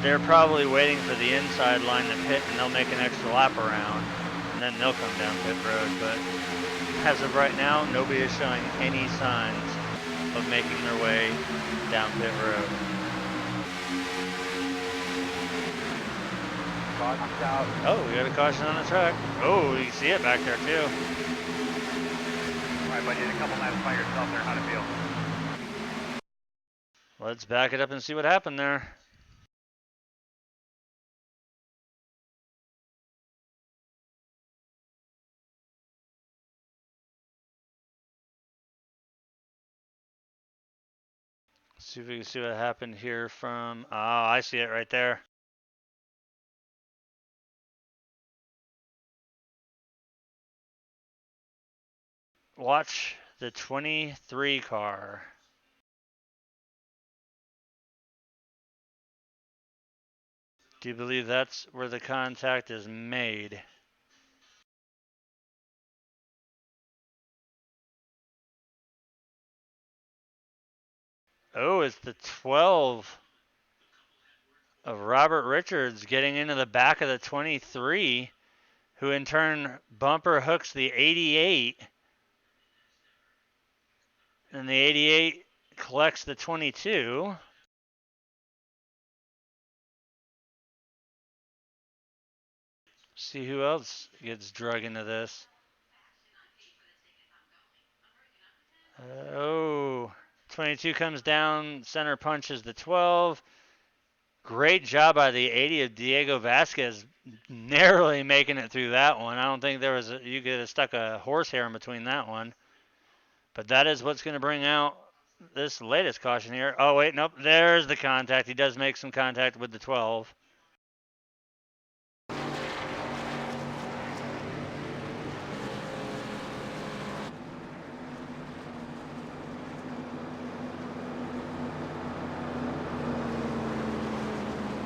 [SPEAKER 1] they're probably waiting for the inside line to pit, and they'll make an extra lap around, and then they'll come down pit road. But as of right now, nobody is showing any signs of making their way down pit road.
[SPEAKER 2] Caution's out.
[SPEAKER 1] Oh, we got a caution on the track. Oh, you see it back there too.
[SPEAKER 2] All right, buddy, a couple laps by yourself there. How'd it feel?
[SPEAKER 1] Let's back it up and see what happened there. See if we can see what happened here from, oh, I see it right there. Watch the 23 car. Do you believe that's where the contact is made? Oh, it's the 12 of Robert Richards getting into the back of the 23, who in turn bumper hooks the 88. And the 88 collects the 22. See who else gets drug into this. Oh, 22 comes down, center punches the 12. Great job by the 80 of Diego Vasquez, narrowly making it through that one. I don't think you could have stuck a horsehair in between that one. But that is what's going to bring out this latest caution here. Oh, wait, nope, there's the contact. He does make some contact with the 12.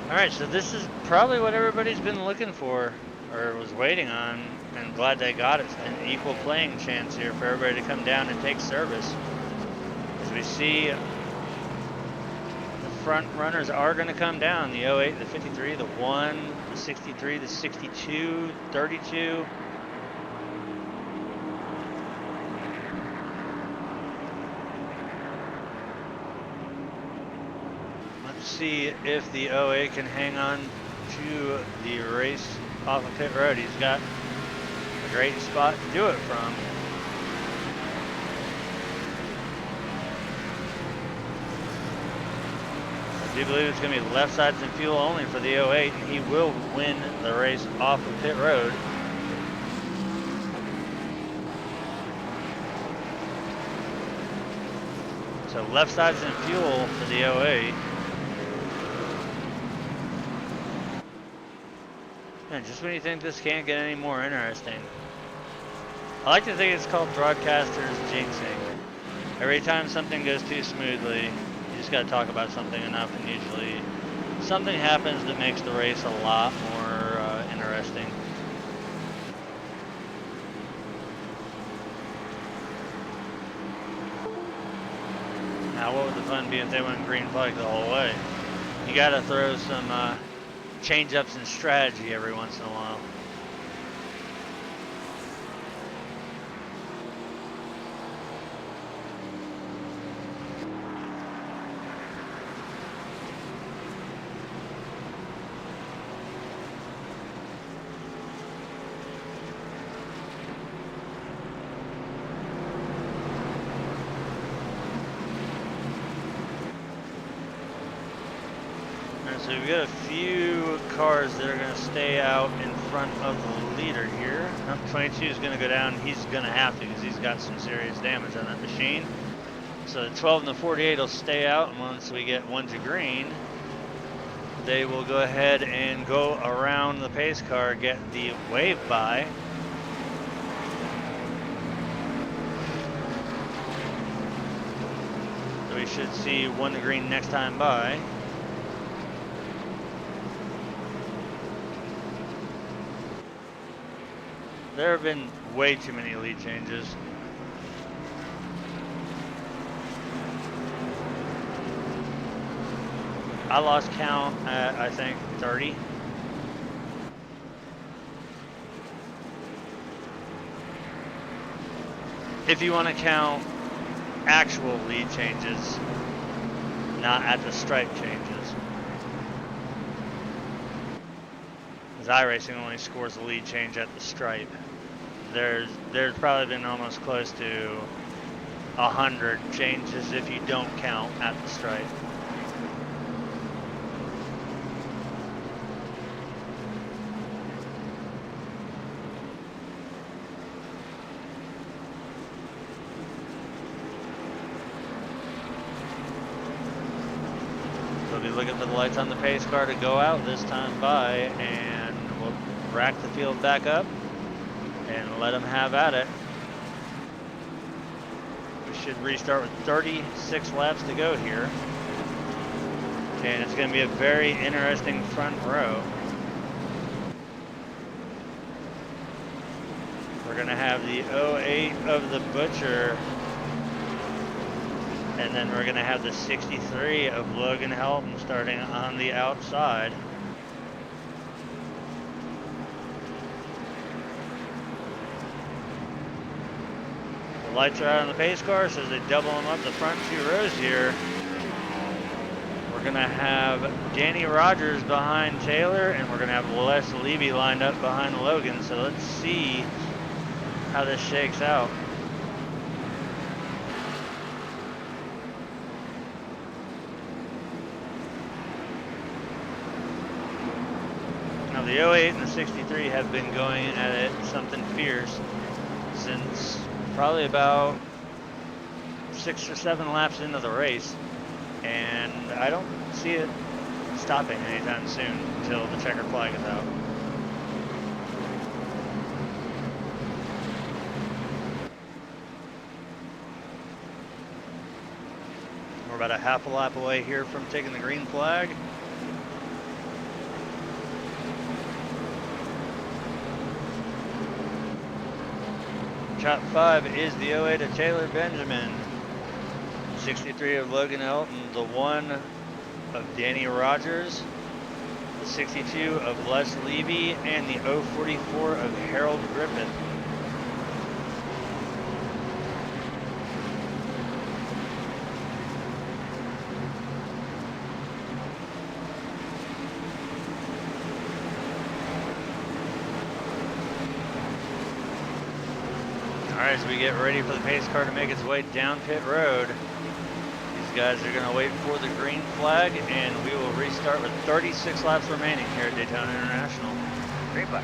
[SPEAKER 1] All right, so this is probably what everybody's been looking for, or was waiting on, and glad they got it. An equal playing chance here for everybody to come down and take service. As we see, the front runners are going to come down. The 08, the 53, the 1, the 63, the 62, 32. See if the 08 can hang on to the race off of pit road. He's got a great spot to do it from. I do believe it's going to be left sides and fuel only for the 08, and he will win the race off of pit road. So left sides and fuel for the 08. And just when you think this can't get any more interesting, I like to think it's called broadcasters jinxing. Every time something goes too smoothly, you just got to talk about something enough, and usually something happens that makes the race a lot more interesting. Now, what would the fun be if they went green flag the whole way? You got to throw some change-ups in strategy every once in a while. Alright, so we've got a few cars that are going to stay out in front of the leader here. 22 is going to go down. He's going to have to because he's got some serious damage on that machine. So the 12 and the 48 will stay out, and once we get one to green, they will go ahead and go around the pace car, get the wave by. So we should see one to green next time by. There have been way too many lead changes. I lost count at, I think, 30. If you want to count actual lead changes, not at the stripe changes. Because iRacing only scores the lead change at the stripe. There's probably been almost close to 100 changes if you don't count at the stripe. Be looking for the lights on the pace car to go out this time by, and we'll rack the field back up and let them have at it. We should restart with 36 laps to go here, and it's going to be a very interesting front row. We're going to have the 08 of the Butcher, and then we're going to have the 63 of Logan Helton starting on the outside. The lights are out on the pace car, so as they double them up the front two rows here, we're going to have Danny Rogers behind Taylor, and we're going to have Les Levy lined up behind Logan. So let's see how this shakes out. Now the 08 and the 63 have been going at it something fierce since probably about 6 or 7 laps into the race, and I don't see it stopping anytime soon until the checker flag is out. We're about a half a lap away here from taking the green flag. Top 5 is the 08 of Taylor Benjamin, 63 of Logan Helton, the 1 of Danny Rogers, the 62 of Les Levy, and the 044 of Harold Griffith. Alright, as we get ready for the pace car to make its way down pit road, these guys are going to wait for the green flag, and we will restart with 36 laps remaining here at Daytona International.
[SPEAKER 2] Green flag.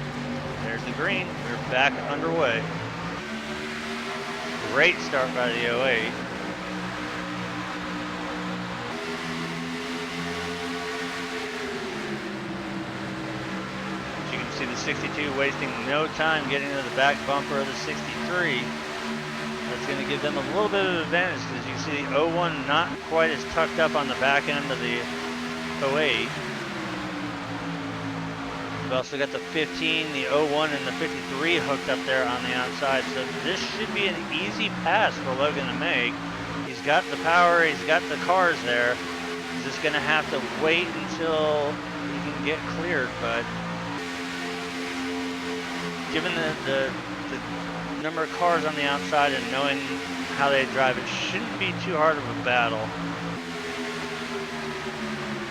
[SPEAKER 1] There's the green. We're back underway. Great start by the 08. See the 62 wasting no time getting to the back bumper of the 63. That's going to give them a little bit of advantage because you see the 01 not quite as tucked up on the back end of the 08. We've also got the 15, the 01, and the 53 hooked up there on the outside. So this should be an easy pass for Logan to make. He's got the power, he's got the cars there. He's just going to have to wait until he can get cleared, but given the number of cars on the outside and knowing how they drive, it shouldn't be too hard of a battle.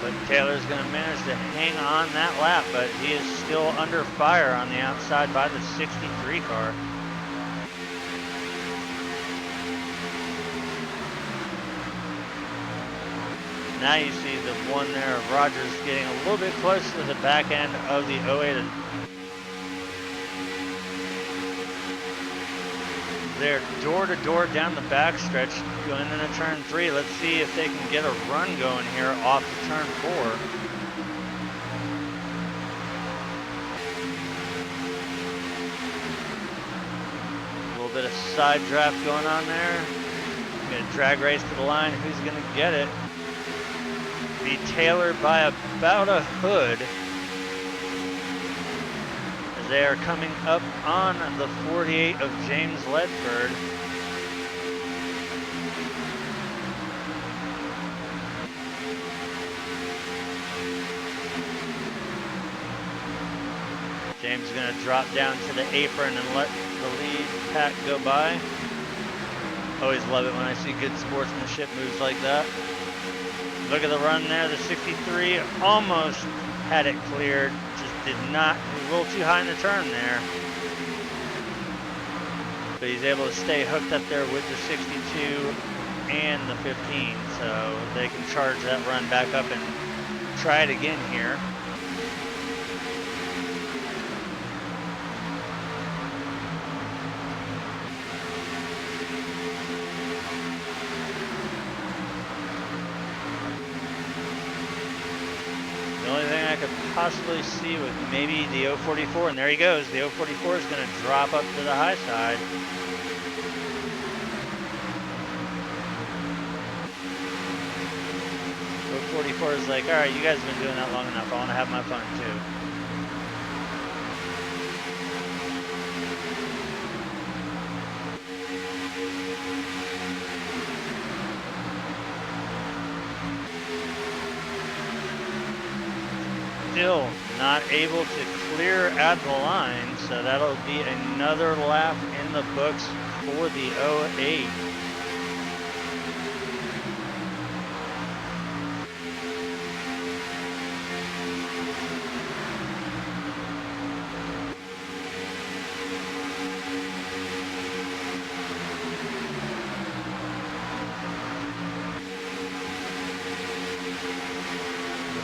[SPEAKER 1] But Taylor's going to manage to hang on that lap, but he is still under fire on the outside by the 63 car. Now you see the one there of Rogers getting a little bit close to the back end of the 08. They're door to door down the backstretch going into turn 3. Let's see if they can get a run going here off of turn 4. A little bit of side draft going on there. Gonna drag race to the line. Who's gonna get it? Be Taylor by about a hood. As they are coming up on the 48 of James Ledford. James is going to drop down to the apron and let the lead pack go by. Always love it when I see good sportsmanship moves like that. Look at the run there. The 63 almost had it cleared. Just did not. He was a little too high in the turn there. But he's able to stay hooked up there with the 62 and the 15. So they can charge that run back up and try it again here. The only thing I could possibly see with maybe the 044, and there he goes. The 044 is going to drop up to the high side. The 044 is like, all right, you guys have been doing that long enough. I want to have my fun too. Still not able to clear at the line, so that'll be another lap in the books for the 08.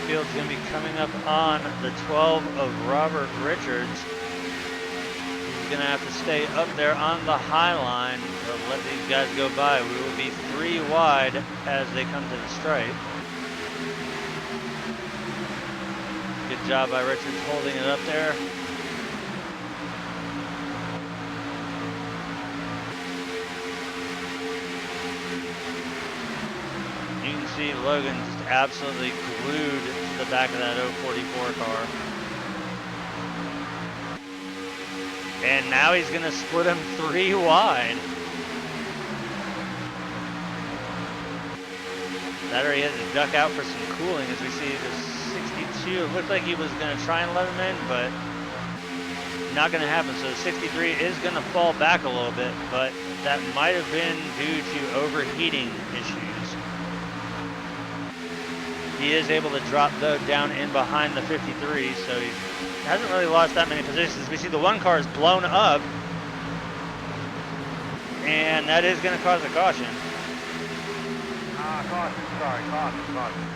[SPEAKER 1] Field's going to be coming up on the 12 of Robert Richards. He's going to have to stay up there on the high line to let these guys go by. We will be 3 wide as they come to the stripe. Good job by Richards holding it up there. You can see Logan just absolutely glued to the back of that 044 car. And now he's going to split him 3 wide. That or he had to duck out for some cooling as we see the 62. It looked like he was going to try and let him in, but not going to happen. So the 63 is going to fall back a little bit, but that might have been due to overheating issues. He is able to drop though down in behind the 53, so he hasn't really lost that many positions. We see the 1 car is blown up, and that is going to cause a caution.
[SPEAKER 2] Caution, sorry, caution.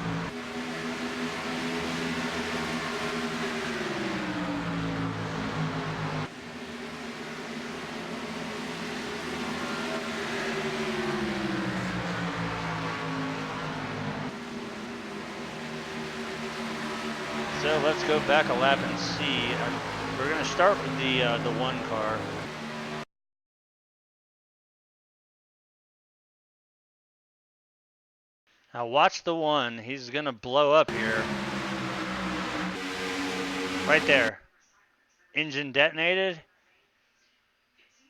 [SPEAKER 1] So let's go back a lap and see. We're going to start with the 1 car. Now watch the 1. He's going to blow up here. Right there. Engine detonated.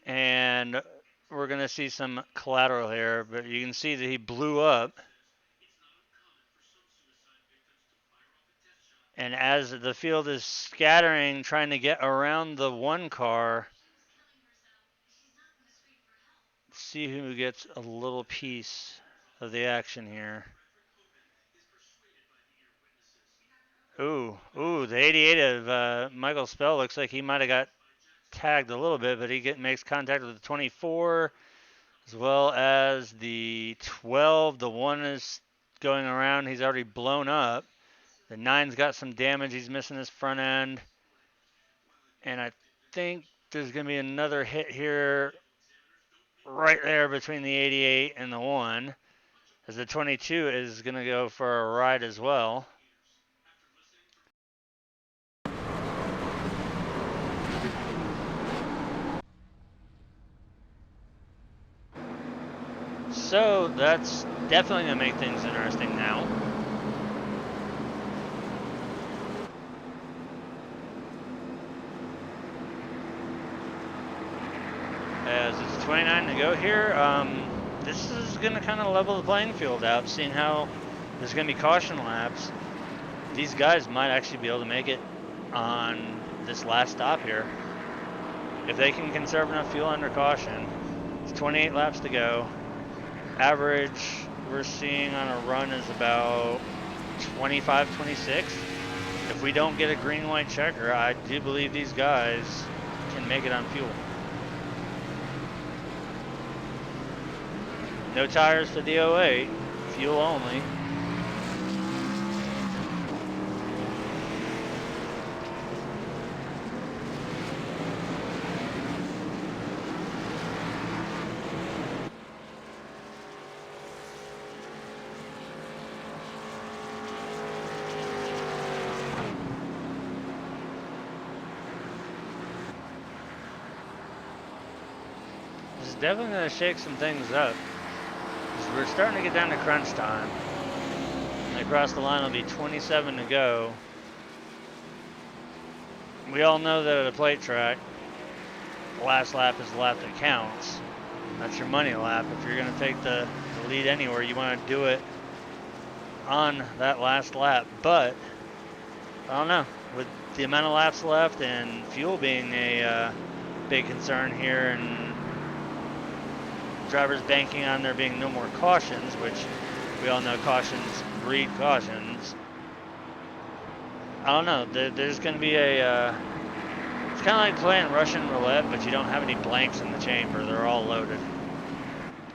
[SPEAKER 1] And we're going to see some collateral here, but you can see that he blew up. And as the field is scattering, trying to get around the 1 car, see who gets a little piece of the action here. Ooh, the 88 of Michael Spell looks like he might have got tagged a little bit, but he makes contact with the 24 as well as the 12. The 1 is going around. He's already blown up. The 9's got some damage. He's missing his front end. And I think there's going to be another hit here right there between the 88 and the 1, as the 22 is going to go for a ride as well. So that's definitely going to make things interesting now. As it's 29 to go here, this is going to kind of level the playing field out, seeing how there's going to be caution laps. These guys might actually be able to make it on this last stop here. If they can conserve enough fuel under caution. It's 28 laps to go. Average we're seeing on a run is about 25, 26. If we don't get a green-white checker, I do believe these guys can make it on fuel. No tires for the 08, fuel only. This is definitely going to shake some things up. We're starting to get down to crunch time. And across the line will be 27 to go. We all know that at a plate track, the last lap is the lap that counts. That's your money lap. If you're going to take the lead anywhere, you want to do it on that last lap. But, I don't know, with the amount of laps left and fuel being a big concern here, and drivers banking on there being no more cautions, which we all know cautions breed cautions. I don't know. There's going to be a... it's kind of like playing Russian roulette, but you don't have any blanks in the chamber. They're all loaded.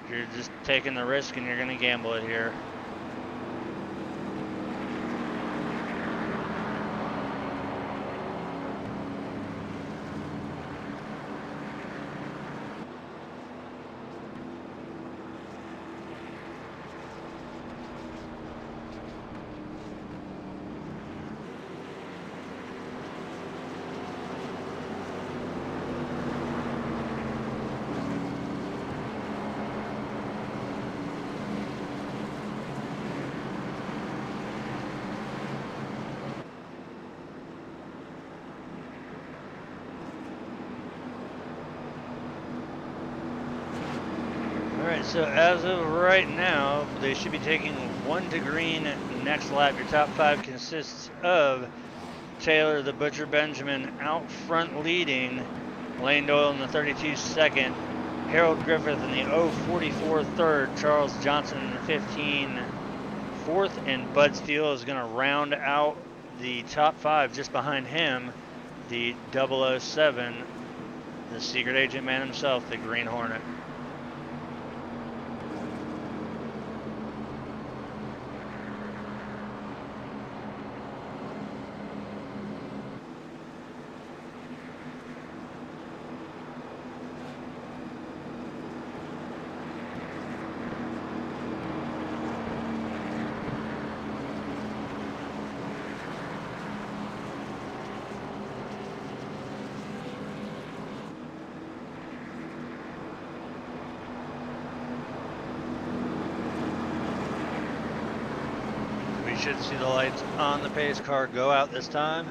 [SPEAKER 1] You're just taking the risk and you're going to gamble it here. Alright, so as of right now, they should be taking 1 to green next lap. Your top 5 consists of Taylor the Butcher Benjamin out front leading, Lane Doyle in the 32 second, Harold Griffith in the 044 third, Charles Johnson in the 15 fourth, and Bud Steele is going to round out the top 5 just behind him, the 007, the secret agent man himself, the Green Hornet. Should see the lights on the pace car go out this time.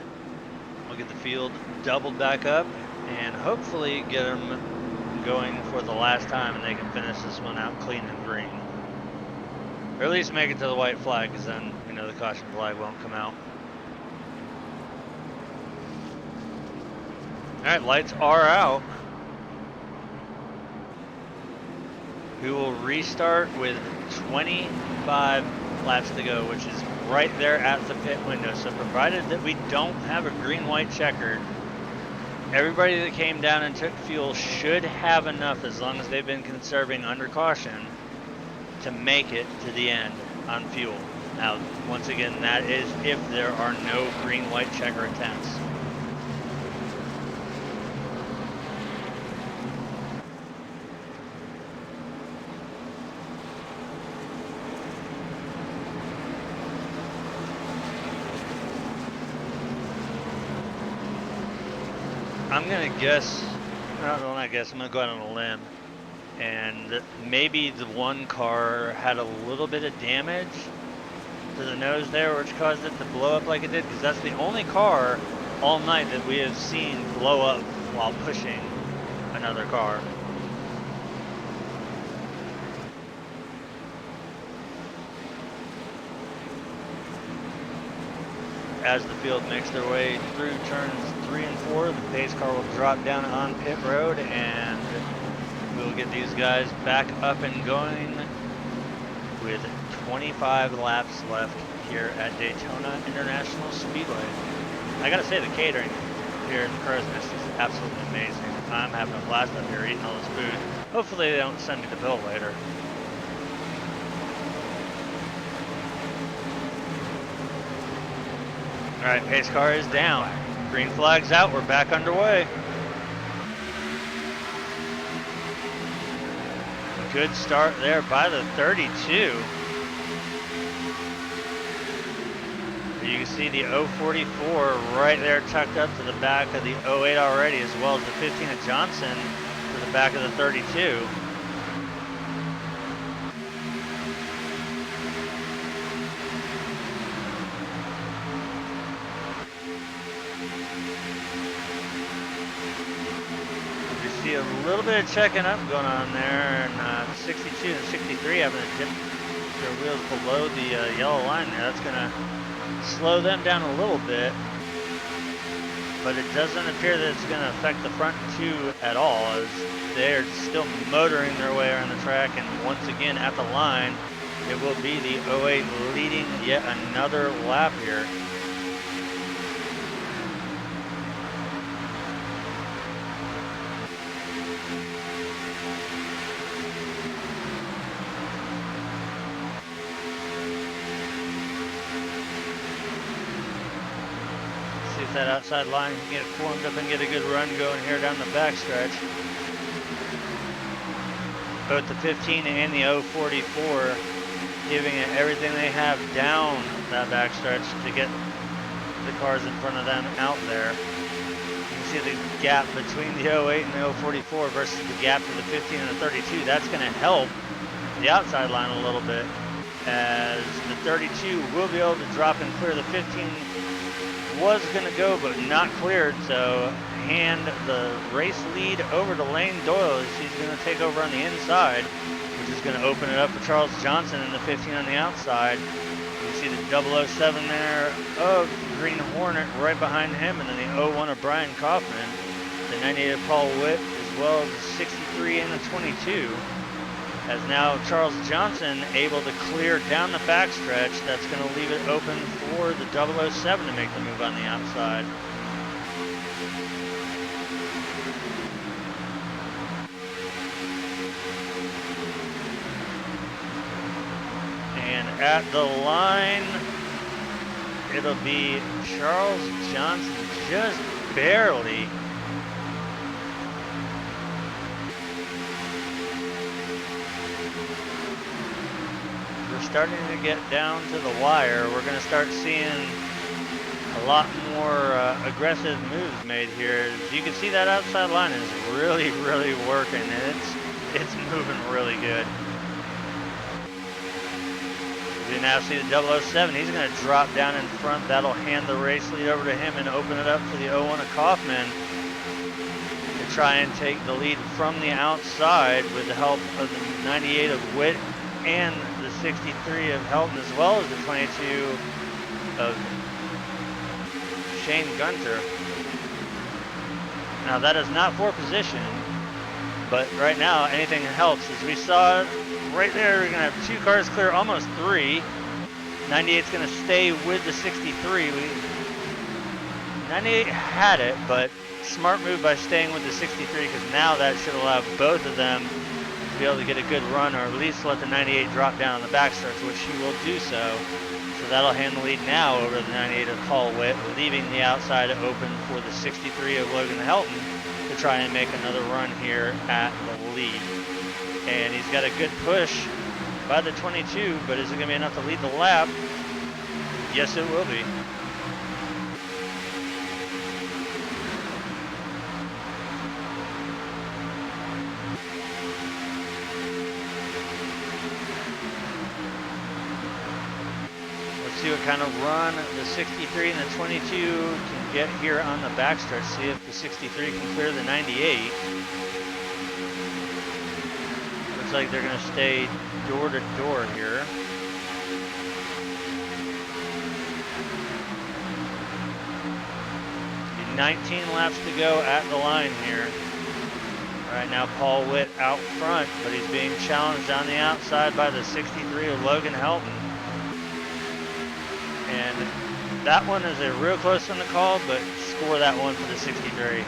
[SPEAKER 1] We'll get the field doubled back up and hopefully get them going for the last time, and they can finish this one out clean and green. Or at least make it to the white flag, because then we know the caution flag won't come out. Alright, lights are out. We will restart with 25 laps to go, which is right there at the pit window. So provided that we don't have a green-white checkered, everybody that came down and took fuel should have enough, as long as they've been conserving under caution, to make it to the end. on fuel. Now, once again, that is if there are no green-white checker attempts. I'm gonna guess, well, not guess, I'm gonna go out on a limb, and maybe the one car had a little bit of damage to the nose there, which caused it to blow up like it did, because that's the only car all night that we have seen blow up while pushing another car. As the field makes their way through turns 3 and 4, the pace car will drop down on pit road, and we'll get these guys back up and going with 25 laps left here at Daytona International Speedway. I gotta say, the catering here at CrowsNest is absolutely amazing. I'm having a blast up here eating all this food. Hopefully they don't send me the bill later. All right, pace car is down. Green flag's out, we're back underway. Good start there by the 32. You can see the 044 right there tucked up to the back of the 08 already, as well as the 15 of Johnson to the back of the 32. See a little bit of checking up going on there, and 62 and 63 having to dip their wheels below the yellow line there. That's going to slow them down a little bit, but it doesn't appear that it's going to affect the front two at all, as they're still motoring their way around the track. And once again at the line, it will be the 08 leading yet another lap here. If that outside line can get formed up and get a good run going here down the backstretch. Both the 15 and the 044 giving it everything they have down that backstretch to get the cars in front of them out there. You can see the gap between the 08 and the 044 versus the gap to the 15 and the 32. That's going to help the outside line a little bit, as the 32 will be able to drop and clear. The 15 was going to go but not cleared, so hand the race lead over to Lane Doyle as he's going to take over on the inside, which is going to open it up for Charles Johnson and the 15 on the outside. You see the 007 there of Green Hornet right behind him, and then the 01 of Brian Kaufman, the 98 of Paul Witt, as well as the 63 and the 22. As now Charles Johnson able to clear down the backstretch, that's going to leave it open for the 007 to make the move on the outside. And at the line, it'll be Charles Johnson just barely. Starting to get down to the wire. We're going to start seeing a lot more aggressive moves made here. As you can see, that outside line is really working, and it's moving really good. We now see the 007. He's going to drop down in front. That'll hand the race lead over to him and open it up to the 01 of Kaufman to try and take the lead from the outside with the help of the 98 of Witt and the 63 of Helton, as well as the 22 of Shane Gunter. Now that is not for position, but right now anything helps. As we saw right there, we're going to have 2 cars clear, almost 3. 98's going to stay with the 63. 98 had it, but smart move by staying with the 63, because now that should allow both of them to be able to get a good run, or at least let the 98 drop down on the backstretch, which he will do so. So that'll hand the lead now over the 98 of Paul Witt, leaving the outside open for the 63 of Logan Helton to try and make another run here at the lead. And he's got a good push by the 22, but is it going to be enough to lead the lap? Yes, it will be. See what kind of run the 63 and the 22 can get here on the backstretch. See if the 63 can clear the 98. Looks like they're going to stay door to door here. Be 19 laps to go at the line here. Right now Paul Witt out front, but he's being challenged on the outside by the 63 of Logan Helton. And that one is a real close one to call, but score that one for the 63.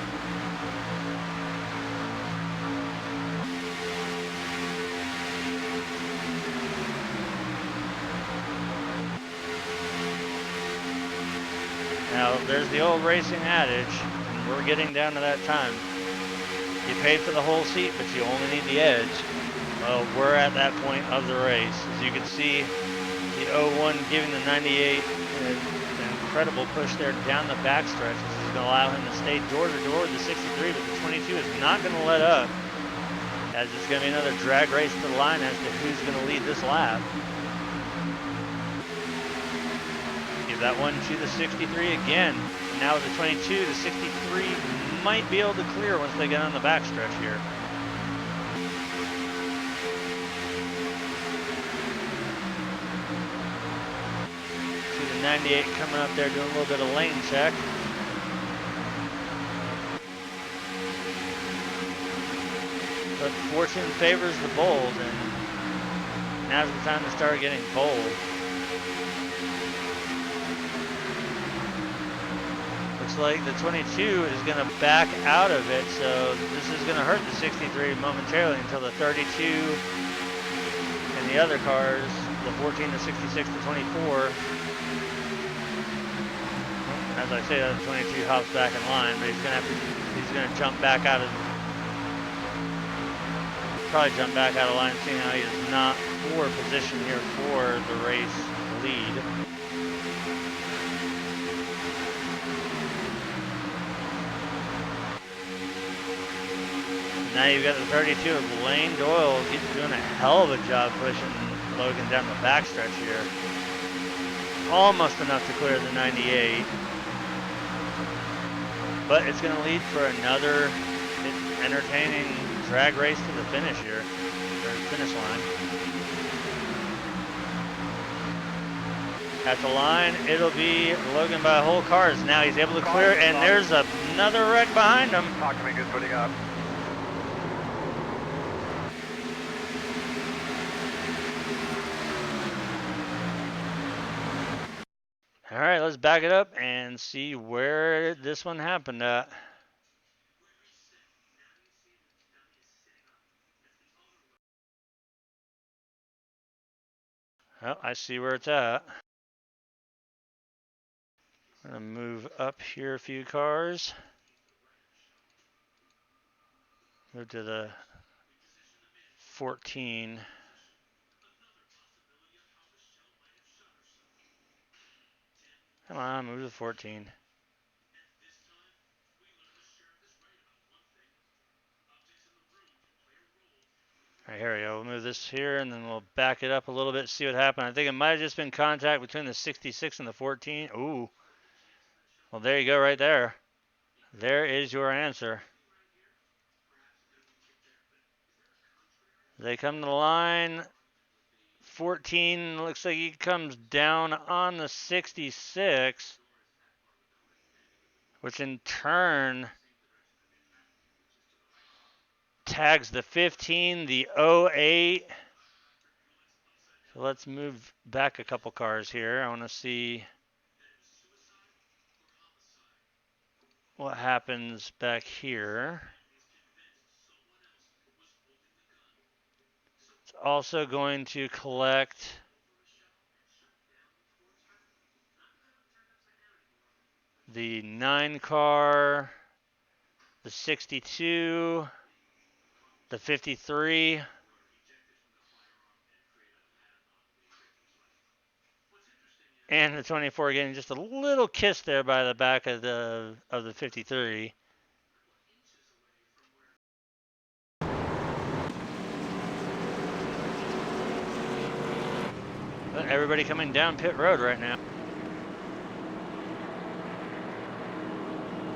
[SPEAKER 1] Now, there's the old racing adage, and we're getting down to that time. You paid for the whole seat, but you only need the edge. Well, we're at that point of the race. As you can see, the 01 giving the 98 an incredible push there down the backstretch. This is going to allow him to stay door to door with the 63, but the 22 is not going to let up, as it's going to be another drag race to the line as to who's going to lead this lap. Give that one to the 63 again. Now with the 22, the 63 might be able to clear once they get on the backstretch here. See the 98 coming up there doing a little bit of lane check. But fortune favors the bold, and now's the time to start getting bold. Looks like the 22 is going to back out of it, so this is going to hurt the 63 momentarily until the 32 and the other cars, the 14, the 66, the 24. As I say, the 22 hops back in line, but he's going to jump back out of, probably jump back out of line, seeing how he is not for position here for the race lead. Now you've got the 32 of Lane Doyle doing a hell of a job pushing Logan down the backstretch here. Almost enough to clear the 98. But it's going to lead for another entertaining drag race to the finish here, or finish line. At the line, it'll be Logan by a whole car. Now he's able to clear, and there's another wreck behind him.
[SPEAKER 2] Talk to me, good putting up.
[SPEAKER 1] All right, let's back it up and see where this one happened at. Oh, I see where it's at. I'm gonna move up here a few cars. Move to the 14. Come on, move to 14. All right, here we go. We'll move this here, and then we'll back it up a little bit, see what happened. I think it might have just been contact between the 66 and the 14. Ooh. Well, there you go right there. There is your answer. They come to the line. 14 looks like he comes down on the 66, which in turn tags the 15, the 08. So let's move back a couple cars here. I want to see what happens back here. also going to collect the 9 car, the 62, the 53, and the 24, getting just a little kiss there by the back of the 53. But everybody coming down pit road right now.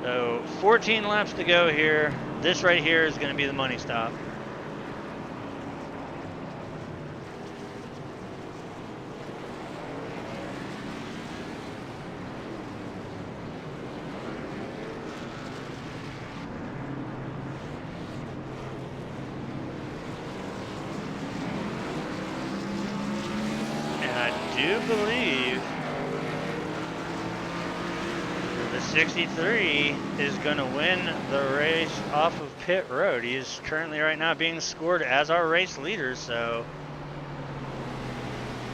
[SPEAKER 1] So 14 laps to go here. This right here is going to be the money stop. And I do believe the 63 is going to win the race off of pit road. He is currently right now being scored as our race leader, so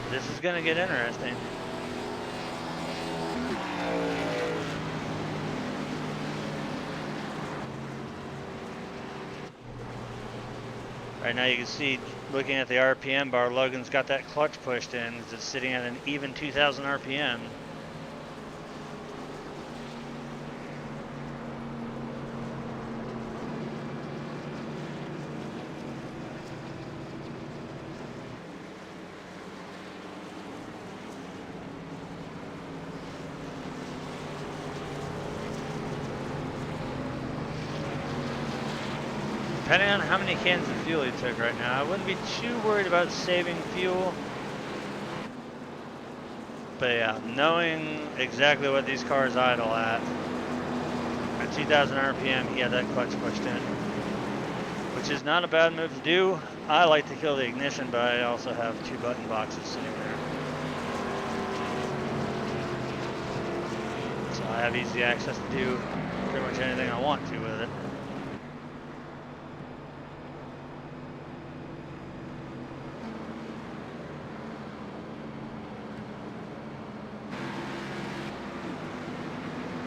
[SPEAKER 1] this is going to get interesting. Right now you can see, looking at the RPM bar, Logan's got that clutch pushed in. It's sitting at an even 2,000 RPM. Depending on how many cans of fuel he took right now, I wouldn't be too worried about saving fuel. But yeah, knowing exactly what these cars idle at 2,000 RPM, he had that clutch pushed in, which is not a bad move to do. I like to kill the ignition, but I also have 2 button boxes sitting there. So I have easy access to do pretty much anything I want to with it.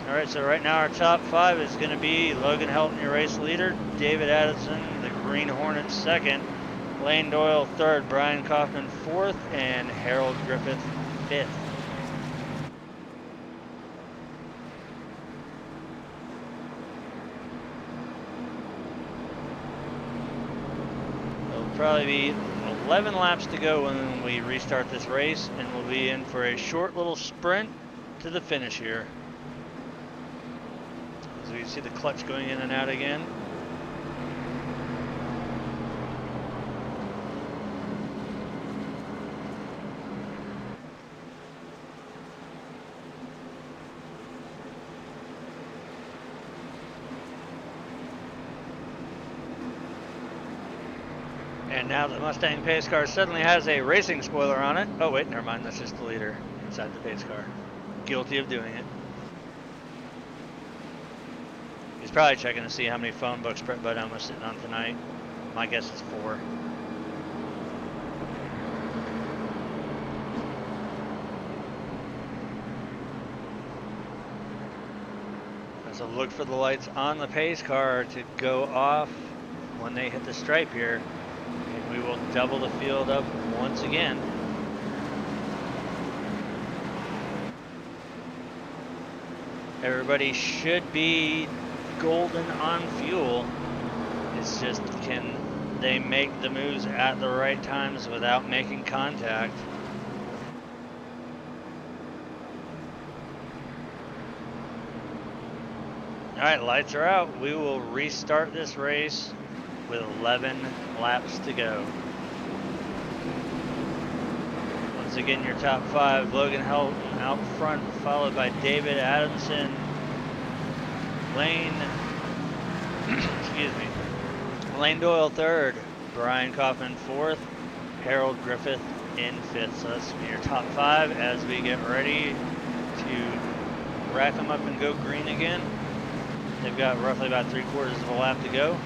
[SPEAKER 1] All right, so right now our top 5 is going to be Logan Helton, your race leader, David Addison, the Green Hornet, 2nd, Lane Doyle, 3rd, Brian Kaufman, 4th, and Harold Griffith, 5th. It'll probably be 11 laps to go when we restart this race, and we'll be in for a short little sprint to the finish here. So you see the clutch going in and out again. And now the Mustang pace car suddenly has a racing spoiler on it. Oh wait, never mind, that's just the leader inside the pace car. Guilty of doing it. He's probably checking to see how many phone books Brett Bodum was sitting on tonight. My guess is 4. So look for the lights on the pace car to go off when they hit the stripe here. And we will double the field up once again. Everybody should be golden on fuel. It's just, can they make the moves at the right times without making contact? All right, lights are out. We will restart this race with 11 laps to go. Once again, your top 5, Logan Helton out front, followed by David Adamson, Lane Doyle 3rd, Brian Kaufman 4th, Harold Griffith in 5th. So that's your top 5 as we get ready to rack them up and go green again. They've got roughly about 3/4 of a lap to go.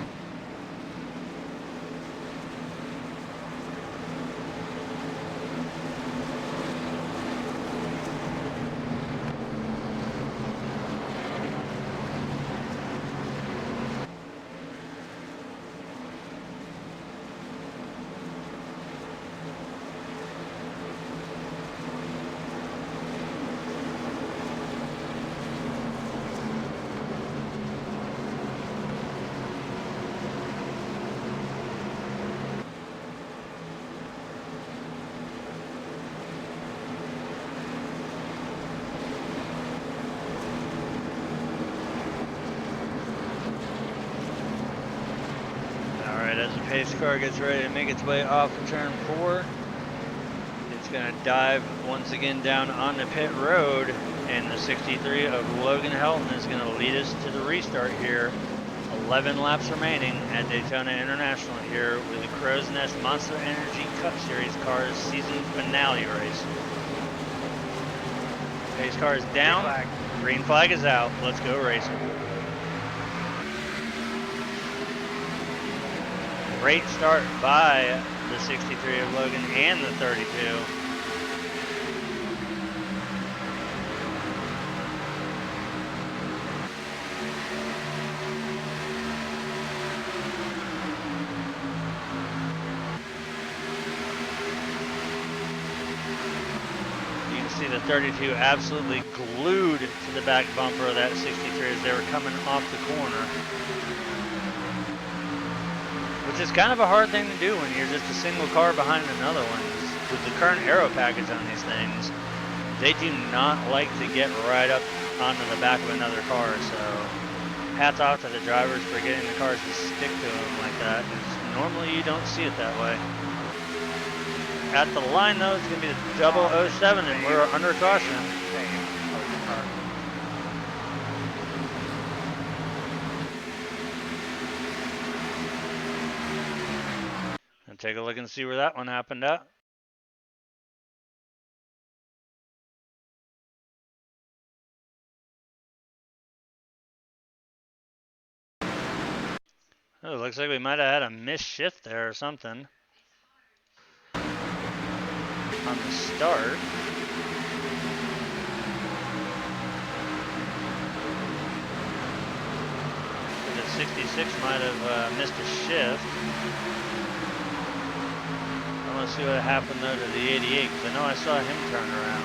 [SPEAKER 1] Pace car gets ready to make its way off of turn 4. It's going to dive once again down onto pit road, and the 63 of Logan Helton is going to lead us to the restart here. 11 laps remaining at Daytona International here with the CrowsNest Monster Energy Cup Series Cars season finale race. Pace car is down, green flag is out, let's go racing. Great start by the 63 of Logan and the 32. You can see the 32 absolutely glued to the back bumper of that 63 as they were coming off the corner. Which is kind of a hard thing to do when you're just a single car behind another one. With the current aero package on these things, they do not like to get right up onto the back of another car. So hats off to the drivers for getting the cars to stick to them like that. Normally you don't see it that way. At the line though, it's going to be the 007 and we're under caution. Take a look and see where that one happened at. Oh, looks like we might have had a missed shift there or something on the start. The 66 might have missed a shift. I want to see what happened though to the 88 because I know I saw him turn around.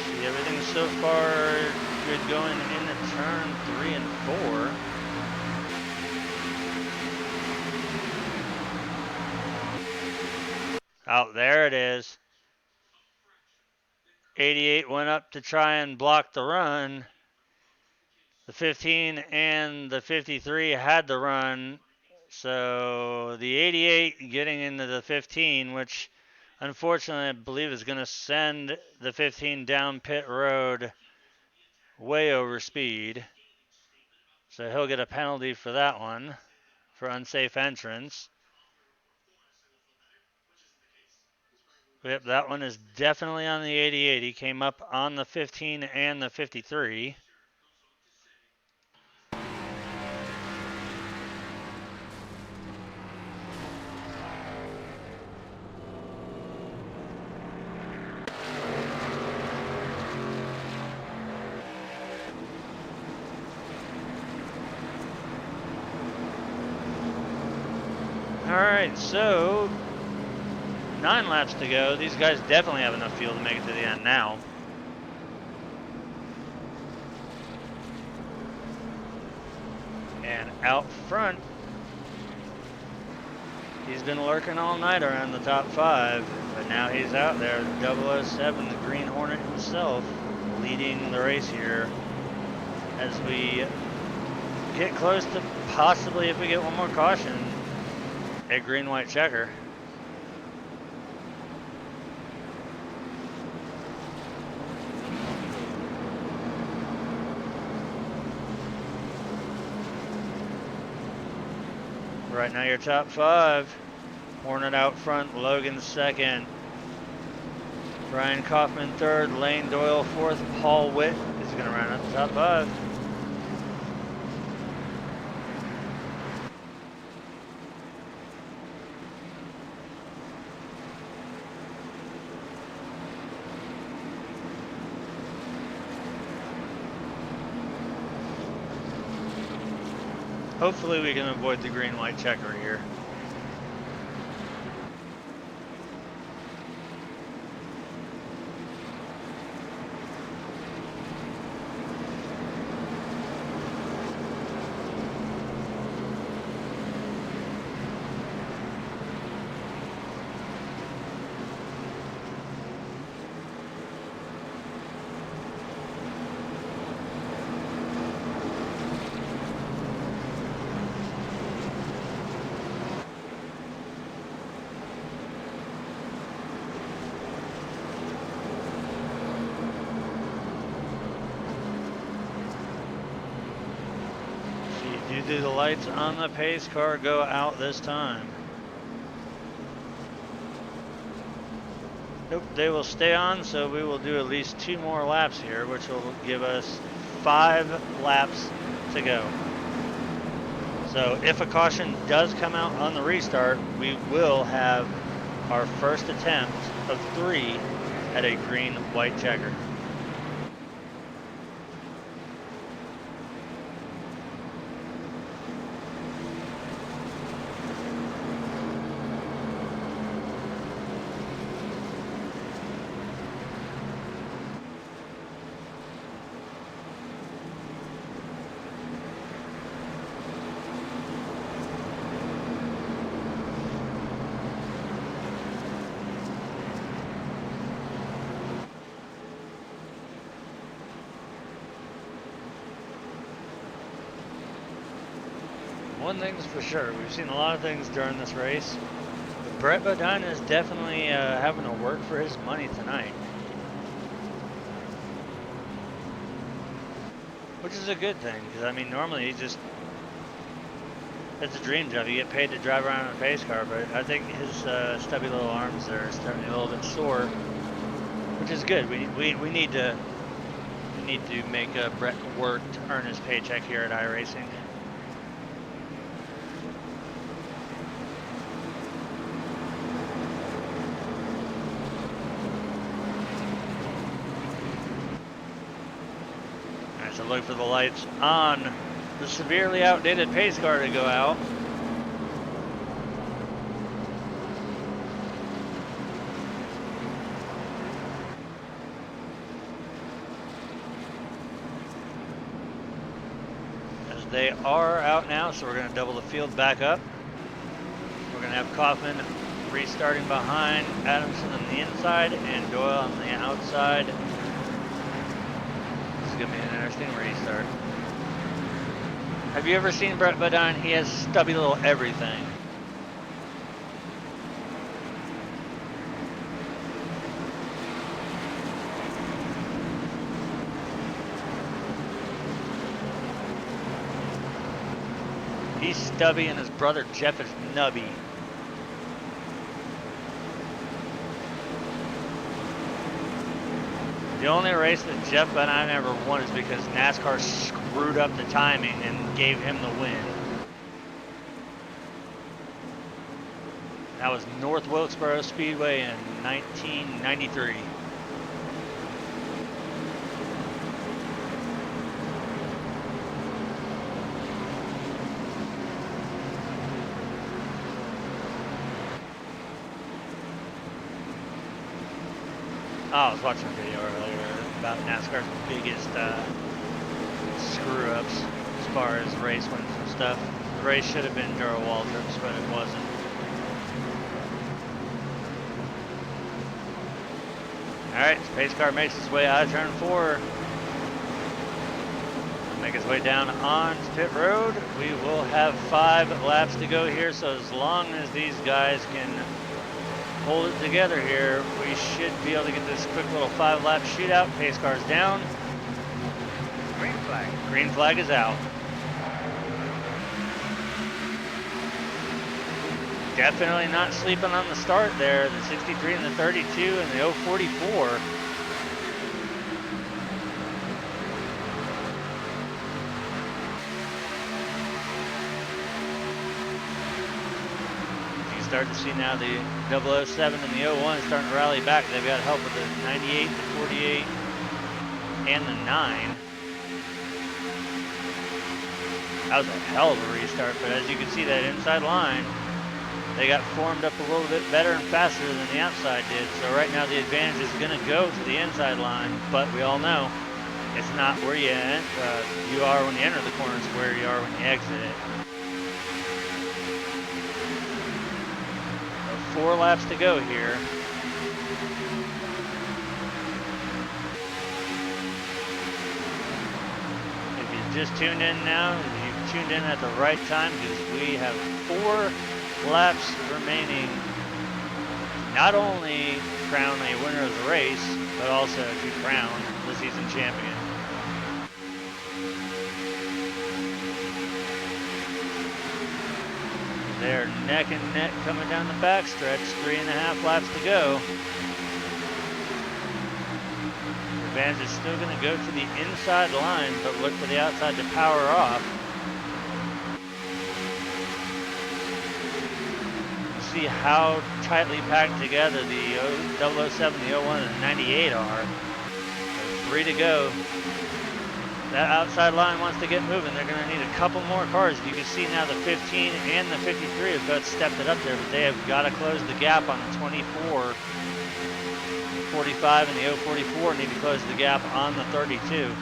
[SPEAKER 1] See, everything's so far good going into turn 3 and 4. Oh, there it is. 88 went up to try and block the run. The 15 and the 53 had the run. So the 88 getting into the 15, which unfortunately I believe is going to send the 15 down pit road way over speed. So he'll get a penalty for that one, for unsafe entrance. Yep, that one is definitely on the 88. He came up on the 15 and the 53. All right, so 9 laps to go. These guys definitely have enough fuel to make it to the end now. And out front, he's been lurking all night around the top 5, but now he's out there. 007, the Green Hornet himself, leading the race here as we get close to possibly, if we get one more caution, a green-white checker. Right now your top 5. Hornet out front, Logan second. Brian Kaufman third, Lane Doyle fourth, Paul Witt is going to round out the top 5. Hopefully we can avoid the green-white checker here. Do the lights on the pace car go out this time? Nope, they will stay on, so we will do at least 2 more laps here, which will give us 5 laps to go. So if a caution does come out on the restart, we will have our first attempt of 3 at a green-white checker. One thing's for sure, we've seen a lot of things during this race, but Brett Bodine is definitely having to work for his money tonight. Which is a good thing, because I mean normally he just, it's a dream job, you get paid to drive around in a pace car, but I think his stubby little arms are starting to get a little bit sore, which is good. We need to make Brett work to earn his paycheck here at iRacing. So look for the lights on the severely outdated pace car to go out. As they are out now, so we're going to double the field back up. We're going to have Kaufman restarting behind Adamson on the inside and Doyle on the outside. It's going to be an interesting restart. Have you ever seen Brett Bodine? He has stubby little everything. He's stubby and his brother Jeff is nubby. The only race that Jeff and I ever won is because NASCAR screwed up the timing and gave him the win. That was North Wilkesboro Speedway in 1993. Oh, I was watching a video earlier about NASCAR's biggest screw-ups as far as race wins and stuff. The race should have been Darrell Waltrip's, but it wasn't. Alright, so pace car makes its way out of turn 4. Make its way down onto pit road. We will have 5 laps to go here, so as long as these guys can hold it together here, we should be able to get this quick little 5-lap shootout. Pace car's down.
[SPEAKER 2] Green flag.
[SPEAKER 1] Green flag is out. Definitely not sleeping on the start there. The 63 and the 32 and the 044. Start to see now the 007 and the 01 starting to rally back. They've got help with the 98, the 48, and the 9. That was a hell of a restart, but as you can see, that inside line, they got formed up a little bit better and faster than the outside did. So right now the advantage is going to go to the inside line, but we all know it's not where you are when you enter the corner, it's where you are when you exit it. 4 laps to go here. If you just tuned in now, you've tuned in at the right time because we have 4 laps remaining. Not only crown a winner of the race, but also to crown the season champion. They're neck and neck coming down the backstretch. 3.5 laps to go. The Vans is still going to go to the inside line, but look for the outside to power off. See how tightly packed together the 007, the 01, and the 98 are. So 3 to go. That outside line wants to get moving. They're going to need a couple more cars. You can see now the 15 and the 53 have both stepped it up there, but they have got to close the gap on the 24. 45 and the 044 need to close the gap on the 32.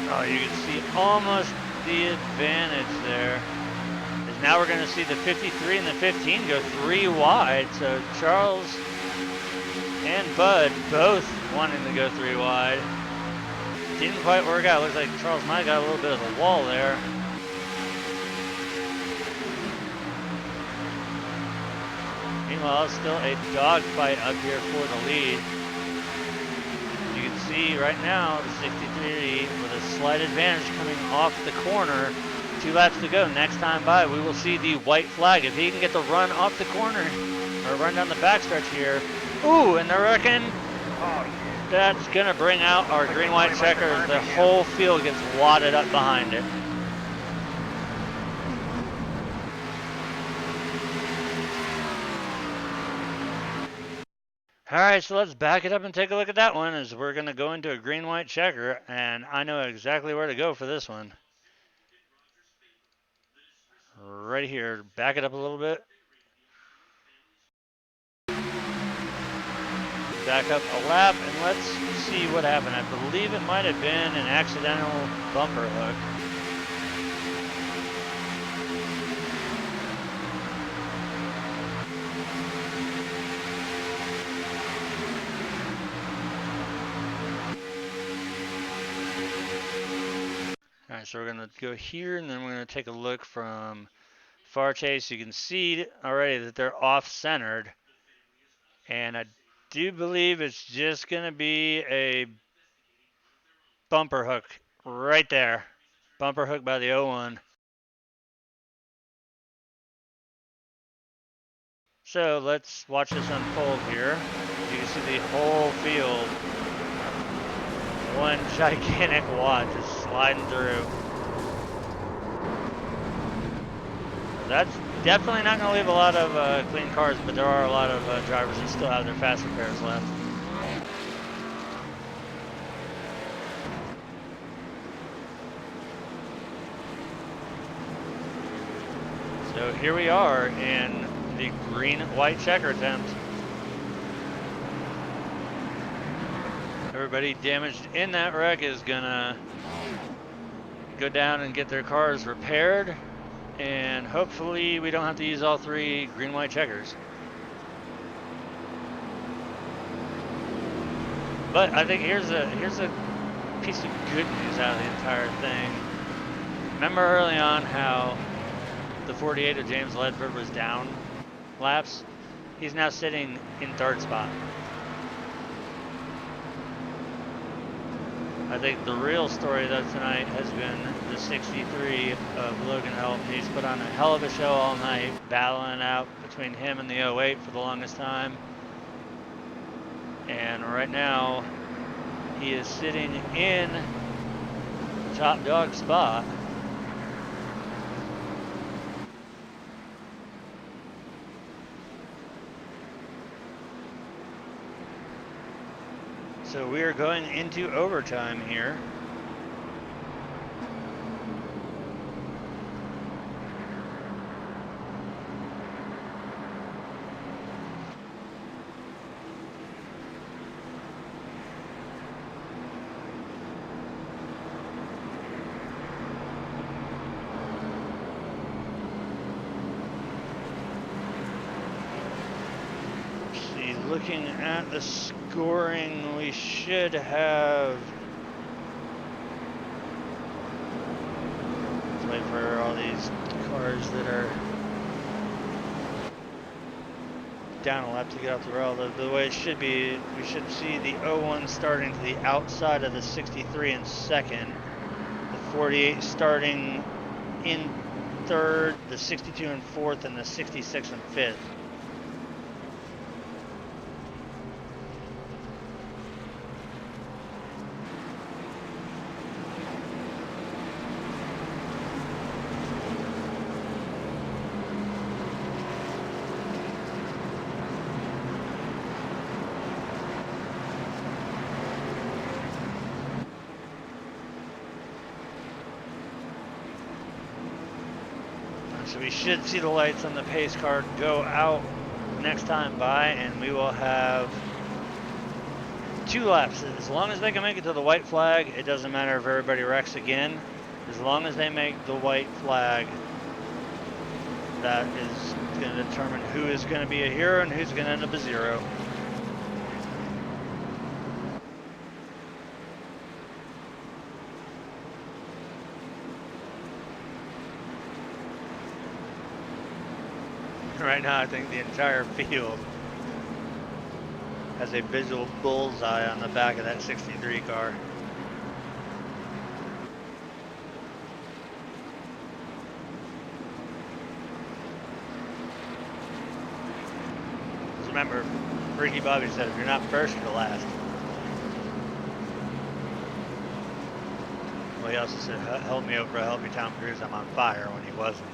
[SPEAKER 1] Oh, you can see almost the advantage there. Now we're going to see the 53 and the 15 go 3 wide. So Charles and Bud both wanting to go 3 wide. Didn't quite work out. Looks like Charles might have got a little bit of a wall there. Meanwhile, still a dogfight up here for the lead. You can see right now the 63 with a slight advantage coming off the corner. 2 laps to go. Next time by, we will see the white flag. If he can get the run off the corner or run down the backstretch here. Ooh, and I reckon that's going to bring out our green-white checkers. The whole field gets wadded up behind it. All right, so let's back it up and take a look at that one as we're going to go into a green-white checker, and I know exactly where to go for this one. Right here, back it up a little bit. Back up a lap, and let's see what happened. I believe it might have been an accidental bumper hook. All right, so we're going to go here, and then we're going to take a look from far chase. You can see already that they're off-centered, and I do believe it's just going to be a bumper hook right there. Bumper hook by the 01. So let's watch this unfold here. You can see the whole field. One gigantic wad just sliding through. That's definitely not going to leave a lot of clean cars, but there are a lot of drivers that still have their fast repairs left. So here we are in the green-white checker attempt. Everybody damaged in that wreck is gonna go down and get their cars repaired, and hopefully we don't have to use all 3 green-white checkers. But I think here's a piece of good news out of the entire thing. Remember early on how the 48 of James Ledford was down laps? He's now sitting in 3rd spot. I think the real story though tonight has been the 63 of Logan Help. He's put on a hell of a show all night, battling out between him and the 08 for the longest time. And right now, he is sitting in the top dog spot. So we are going into overtime here. Looking at the scoring, we should have. Let's wait for all these cars that are down a lap to get off the rail. The way it should be, we should see the 01 starting to the outside of the 63 in second, the 48 starting in third, the 62 in fourth, and the 66 in fifth. So we should see the lights on the pace car go out next time by, and we will have 2 laps. As long as they can make it to the white flag, it doesn't matter if everybody wrecks again. As long as they make the white flag, that is going to determine who is going to be a hero and who's going to end up a 0. Right now, I think the entire field has a visual bullseye on the back of that 63 car. Just remember, Ricky Bobby said, if you're not first, you're last. Well, he also said, help me Oprah, help me Tom Cruise, I'm on fire, when he wasn't.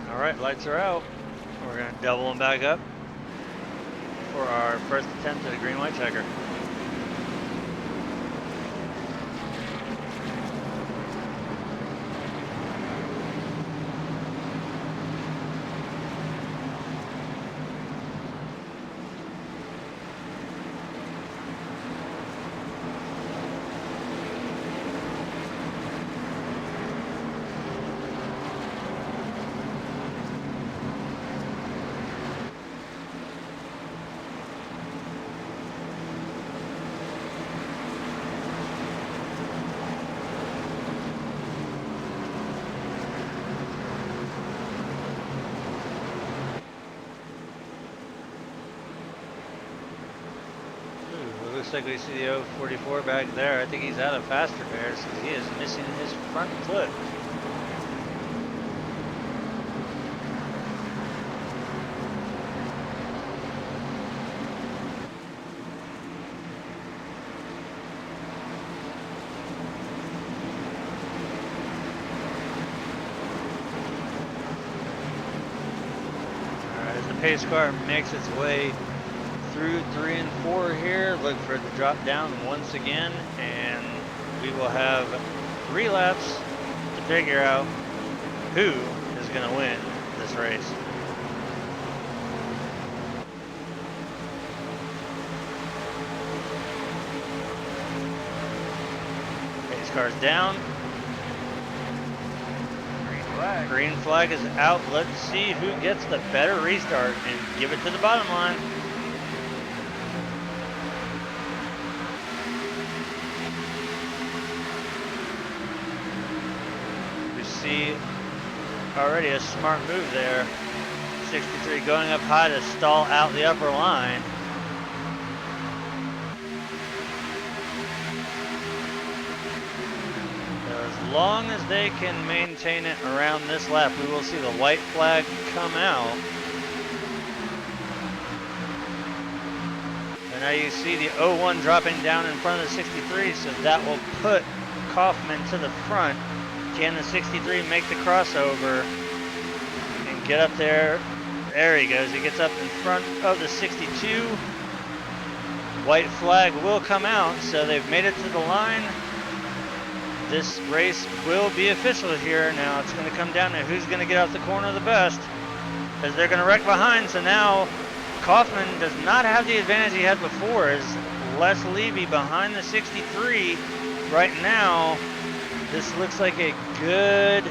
[SPEAKER 1] Alright, lights are out. We're going to double them back up for our first attempt at a green-white checker. Looks like we see the 044 back there. I think he's out of faster pairs because he is missing his front foot. Alright, as the pace car makes its way through 3 and 4 here, look for it to drop down once again, and we will have 3 laps to figure out who is going to win this race. Pace car's down. Green flag is out. Let's see who gets the better restart and give it to the bottom line. See already a smart move there. 63 going up high to stall out the upper line. As long as they can maintain it around this lap, we will see the white flag come out. And now you see the 01 dropping down in front of the 63, so that will put Kaufman to the front. Can the 63 make the crossover and get up there? There he goes. He gets up in front of the 62. White flag will come out, so they've made it to the line. This race will be official here. Now it's going to come down to who's going to get out the corner the best, as they're going to wreck behind. So now Kaufman does not have the advantage he had before, as Les Levy behind the 63 right now. This looks like a good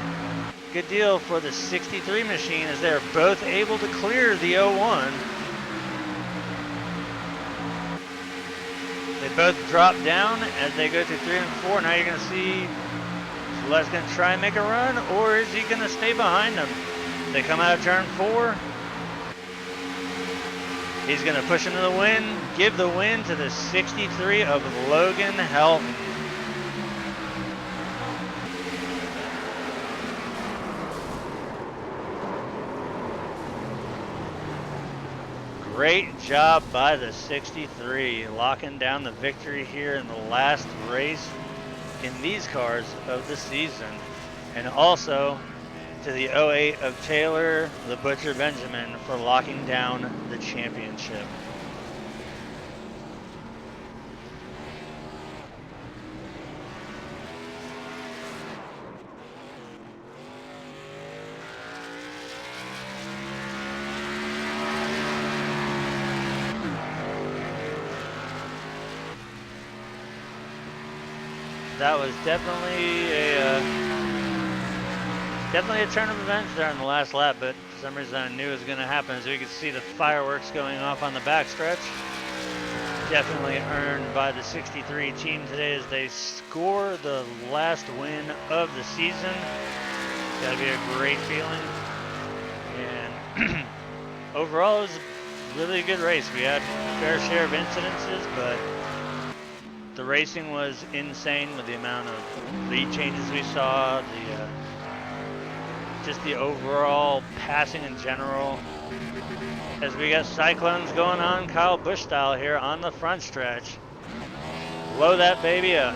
[SPEAKER 1] deal for the 63 machine, as they're both able to clear the 01. They both drop down as they go through 3 and 4. Now you're going to see Les going to try and make a run, or is he going to stay behind them? They come out of turn 4. He's going to push into the win, give the win to the 63 of Logan Helton. Great job by the 63, locking down the victory here in the last race in these cars of the season. And also to the 08 of Taylor, the Butcher Benjamin, for locking down the championship. That was definitely a turn of events there in the last lap, but for some reason I knew it was going to happen, as we could see the fireworks going off on the backstretch. Definitely earned by the 63 team today as they score the last win of the season. Got to be a great feeling. And overall, it was a really good race. We had a fair share of incidences, but the racing was insane with the amount of lead changes we saw, just the overall passing in general. As we got cyclones going on, Kyle Busch style here on the front stretch. Blow that baby up.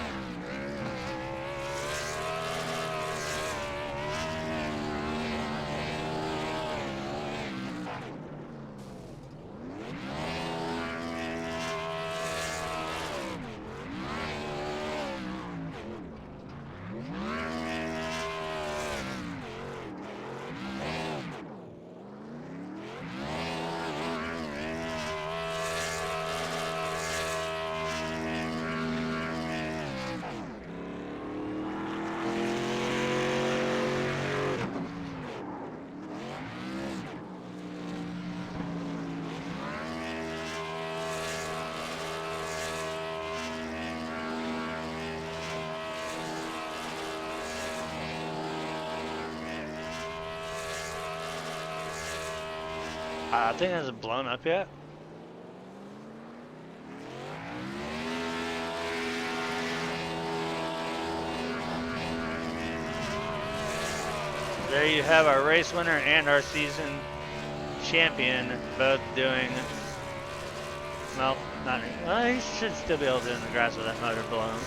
[SPEAKER 1] I think it hasn't blown up yet. There you have our race winner and our season champion both doing, well, he should still be able to do it in the grass with that motor blown.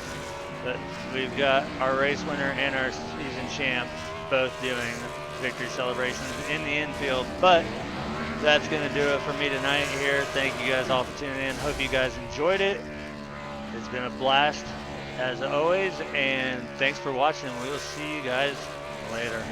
[SPEAKER 1] But we've got our race winner and our season champ both doing victory celebrations in the infield. But that's going to do it for me tonight here. Thank you guys all for tuning in. Hope you guys enjoyed it. It's been a blast as always, and thanks for watching. We will see you guys later.